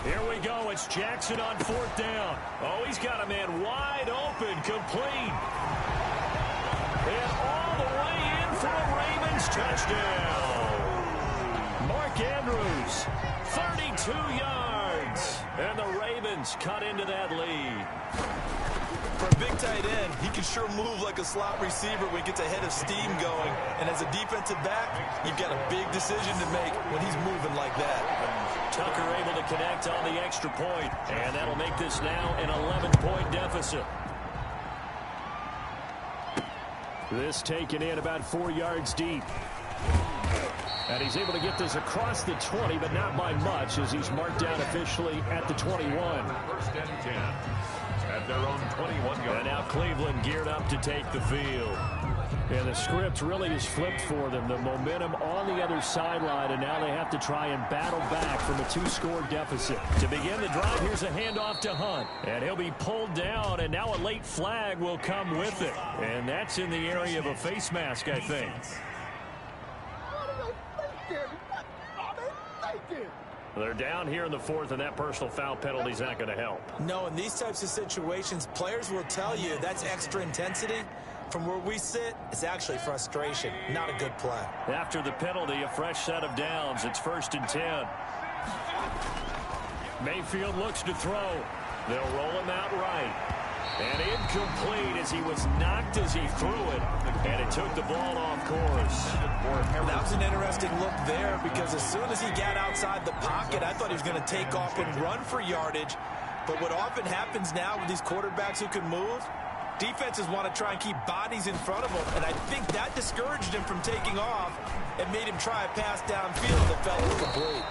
Here we go. It's Jackson on fourth down. Oh, he's got a man wide open, complete. And all the way in for a Ravens touchdown. Mark Andrews, 32 yards. And the Ravens cut into that lead. For a big tight end, he can sure move like a slot receiver when he gets a head of steam going. And as a defensive back, you've got a big decision to make when he's moving like that. Tucker able to connect on the extra point, and that'll make this now an 11-point deficit. This taken in about 4 yards deep. And he's able to get this across the 20, but not by much, as he's marked down officially at the 21. First and 10. At their own 21-yard. And now Cleveland geared up to take the field. And the script really is flipped for them. The momentum on the other sideline, and now they have to try and battle back from a two-score deficit. To begin the drive, here's a handoff to Hunt. And he'll be pulled down, and now a late flag will come with it. And that's in the area of a face mask, I think. They're down here in the fourth, and that personal foul penalty is not going to help. No, in these types of situations, players will tell you that's extra intensity. From where we sit, it's actually frustration, not a good play. After the penalty, a fresh set of downs. It's 1st and 10. Mayfield looks to throw. They'll roll him out right. And incomplete as he was knocked as he threw it. And it took the ball off course. That was an interesting look there, because as soon as he got outside the pocket, I thought he was going to take off and run for yardage. But what often happens now with these quarterbacks who can move, defenses want to try and keep bodies in front of them, and I think that discouraged him from taking off and made him try a pass downfield that fell incomplete.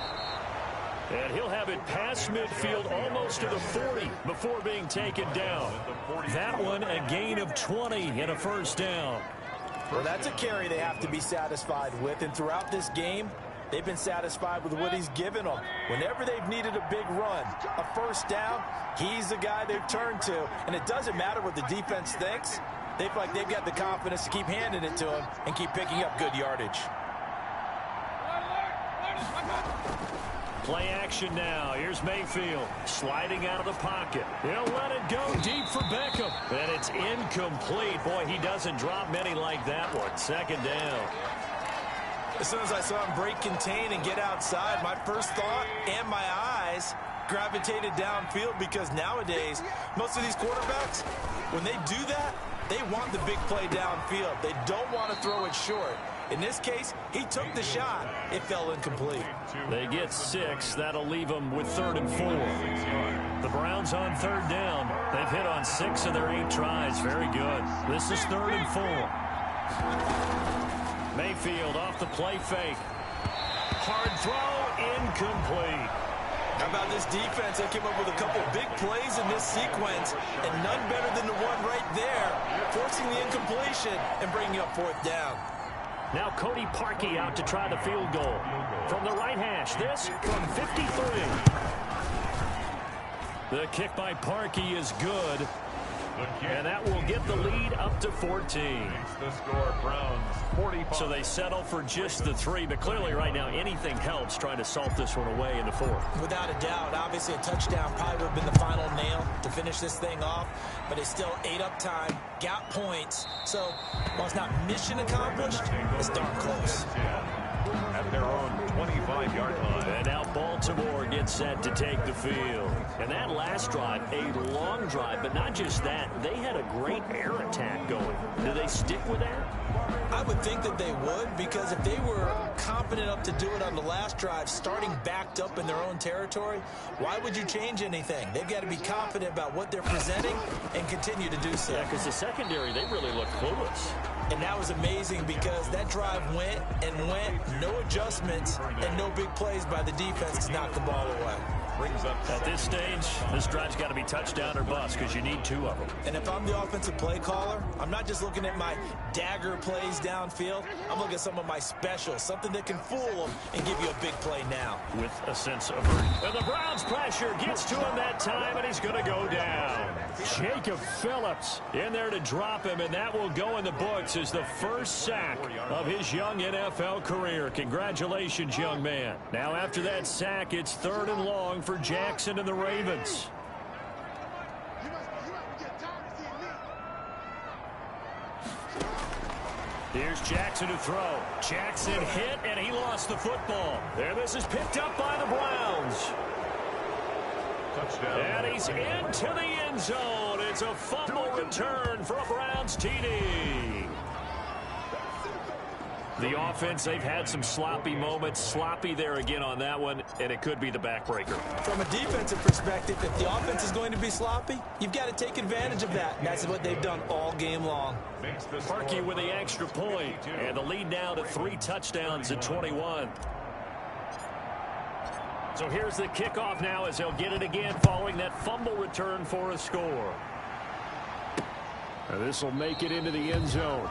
And he'll have it past midfield almost to the 40 before being taken down. That one a gain of 20 and a first down. Well, that's a carry they have to be satisfied with, and throughout this game, they've been satisfied with what he's given them. Whenever they've needed a big run, a first down, he's the guy they've turned to. And it doesn't matter what the defense thinks. They feel like they've got the confidence to keep handing it to him and keep picking up good yardage. Play action now. Here's Mayfield sliding out of the pocket. He'll let it go deep for Beckham. And it's incomplete. Boy, he doesn't drop many like that one. Second down. As soon as I saw him break contain and get outside, my first thought and my eyes gravitated downfield, because nowadays, most of these quarterbacks, when they do that, they want the big play downfield. They don't want to throw it short. In this case, he took the shot. It fell incomplete. They get 6. That'll leave them with 3rd and 4. The Browns on 3rd down. They've hit on 6 of their 8 tries. Very good. This is 3rd and 4. Mayfield off the play fake. Hard throw, incomplete. How about this defense? They came up with a couple big plays in this sequence, and none better than the one right there, forcing the incompletion and bringing up 4th down. Now Cody Parkey out to try the field goal. From the right hash, this from 53. The kick by Parkey is good. And that will get the lead up to 14. The score, Browns 45. So they settle for just the 3, but clearly right now anything helps trying to salt this one away in the 4th. Without a doubt, obviously a touchdown probably would have been the final nail to finish this thing off, but they still ate up time, got points. So while it's not mission accomplished, it's darn close. At their own 25-yard line. And now Baltimore gets set to take the field. And that last drive, a long drive, but not just that. They had a great air attack going. Do they stick with that? I would think that they would, because if they were confident enough to do it on the last drive, starting backed up in their own territory, why would you change anything? They've got to be confident about what they're presenting and continue to do so. Yeah, because the secondary, they really looked clueless. And that was amazing because that drive went and went, no adjustments, and no big plays by the defense to knock the ball away. Brings up At this stage, this drive's got to be touchdown or bust because you need 2 of them. And if I'm the offensive play caller, I'm not just looking at my dagger plays downfield. I'm looking at some of my specials, something that can fool them and give you a big play now. With a sense of urgency. And the Browns pressure gets to him that time, and he's going to go down. Jacob Phillips in there to drop him, and that will go in the books as the first sack of his young NFL career. Congratulations, young man. Now after that sack, it's 3rd and long for Jackson and the Ravens. Here's Jackson to throw. Jackson hit, and he lost the football. There, this is picked up by the Browns. touchdown. And he's into the end zone. It's a fumble return for a Browns TD. The offense, they've had some sloppy moments. Sloppy there again on that one, and it could be the backbreaker. From a defensive perspective, if the offense is going to be sloppy, you've got to take advantage of that. And that's what they've done all game long. Parkey with the extra point, and the lead now to 3 touchdowns at 21. So here's the kickoff now as they'll get it again following that fumble return for a score. This will make it into the end zone.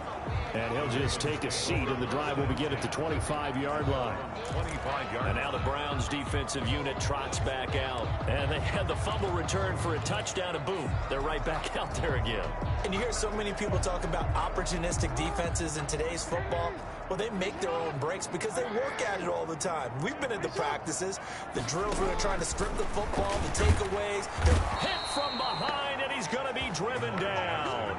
And he'll just take a seat, and the drive will begin at the 25-yard line. 25-yard. And now the Browns defensive unit trots back out. And they had the fumble return for a touchdown, and boom, they're right back out there again. And you hear so many people talk about opportunistic defenses in today's football. Well, they make their own breaks because they work at it all the time. We've been at the practices, the drills where they're trying to strip the football, the takeaways. They're hit from behind, and he's going to be driven down.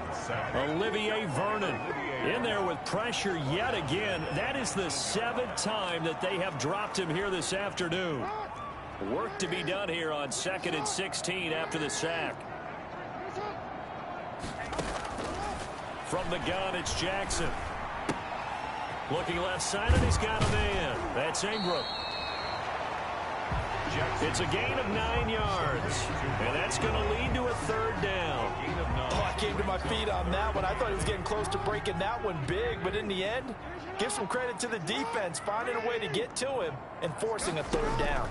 Olivier Vernon in there with pressure yet again. That is the 7th time that they have dropped him here this afternoon. Work to be done here on 2nd and 16 after the sack. From the gun, it's Jackson. Looking left side, and he's got him in. That's Ingram. It's a gain of 9 yards, and that's going to lead to a 3rd down. Oh, I came to my feet on that one. I thought he was getting close to breaking that one big, but in the end, give some credit to the defense, finding a way to get to him and forcing a 3rd down.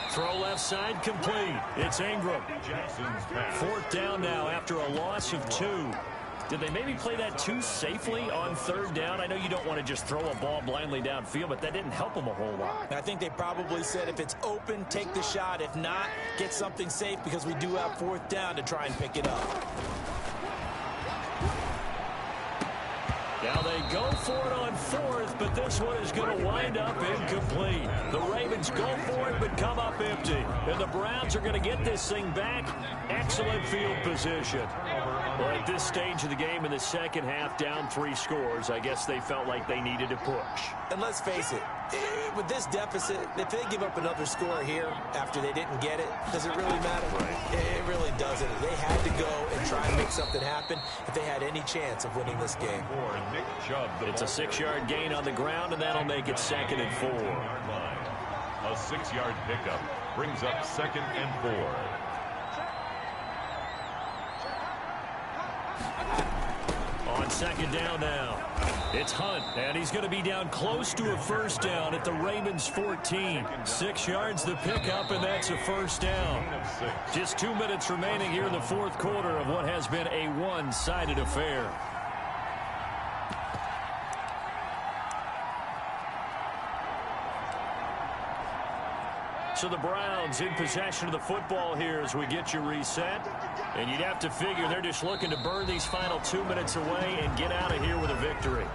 Throw left side complete. It's Ingram. 4th down now after a loss of 2. Did they maybe play that too safely on 3rd down? I know you don't want to just throw a ball blindly downfield, but that didn't help them a whole lot. I think they probably said if it's open, take the shot. If not, get something safe because we do have 4th down to try and pick it up. Now they go for it on 4th, but this one is going to wind up incomplete. The Ravens go for it, but come up empty. And the Browns are going to get this thing back. Excellent field position. Well, at this stage of the game in the second half, down 3 scores, I guess they felt like they needed to push. And let's face it, with this deficit, if they give up another score here after they didn't get it, does it really matter? Right. It really doesn't. They had to go and try and make something happen if they had any chance of winning this game. It's a 6-yard gain on the ground, and that'll make it 2nd and 4. A 6-yard pickup brings up 2nd and 4. On 2nd down now, it's Hunt, and he's going to be down close to a 1st down at the Ravens 14. 6 yards the pickup, and that's a 1st down. Just 2 minutes remaining here in the 4th quarter of what has been a one-sided affair. So the Browns in possession of the football here as we get you reset. And you'd have to figure they're just looking to burn these final 2 minutes away and get out of here with a victory.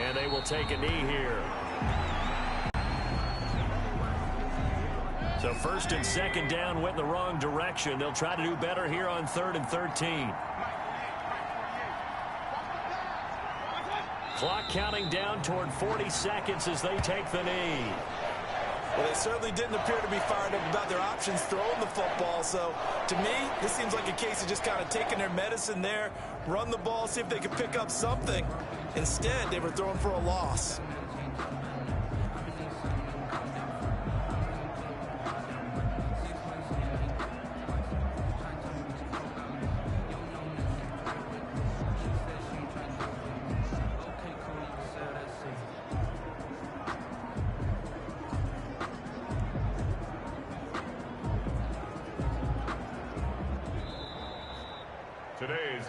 And they will take a knee here. So first and second down went in the wrong direction. They'll try to do better here on 3rd and 13. Clock counting down toward 40 seconds as they take the knee. Well, they certainly didn't appear to be fired up about their options throwing the football. So, to me, this seems like a case of just kind of taking their medicine there, run the ball, see if they can pick up something. Instead, they were throwing for a loss.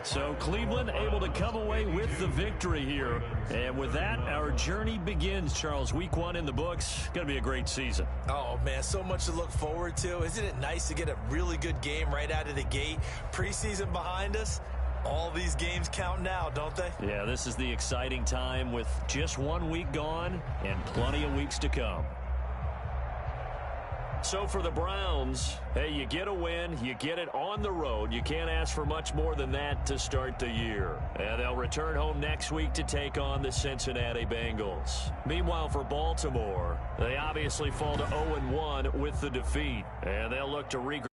So Cleveland able to come away with the victory here. And with that, our journey begins, Charles. Week 1 in the books. Going to be a great season. Oh, man, so much to look forward to. Isn't it nice to get a really good game right out of the gate? Preseason behind us. All these games count now, don't they? Yeah, this is the exciting time with just 1 week gone and plenty of weeks to come. So for the Browns, hey, you get a win, you get it on the road. You can't ask for much more than that to start the year. And they'll return home next week to take on the Cincinnati Bengals. Meanwhile, for Baltimore, they obviously fall to 0-1 with the defeat. And they'll look to regroup.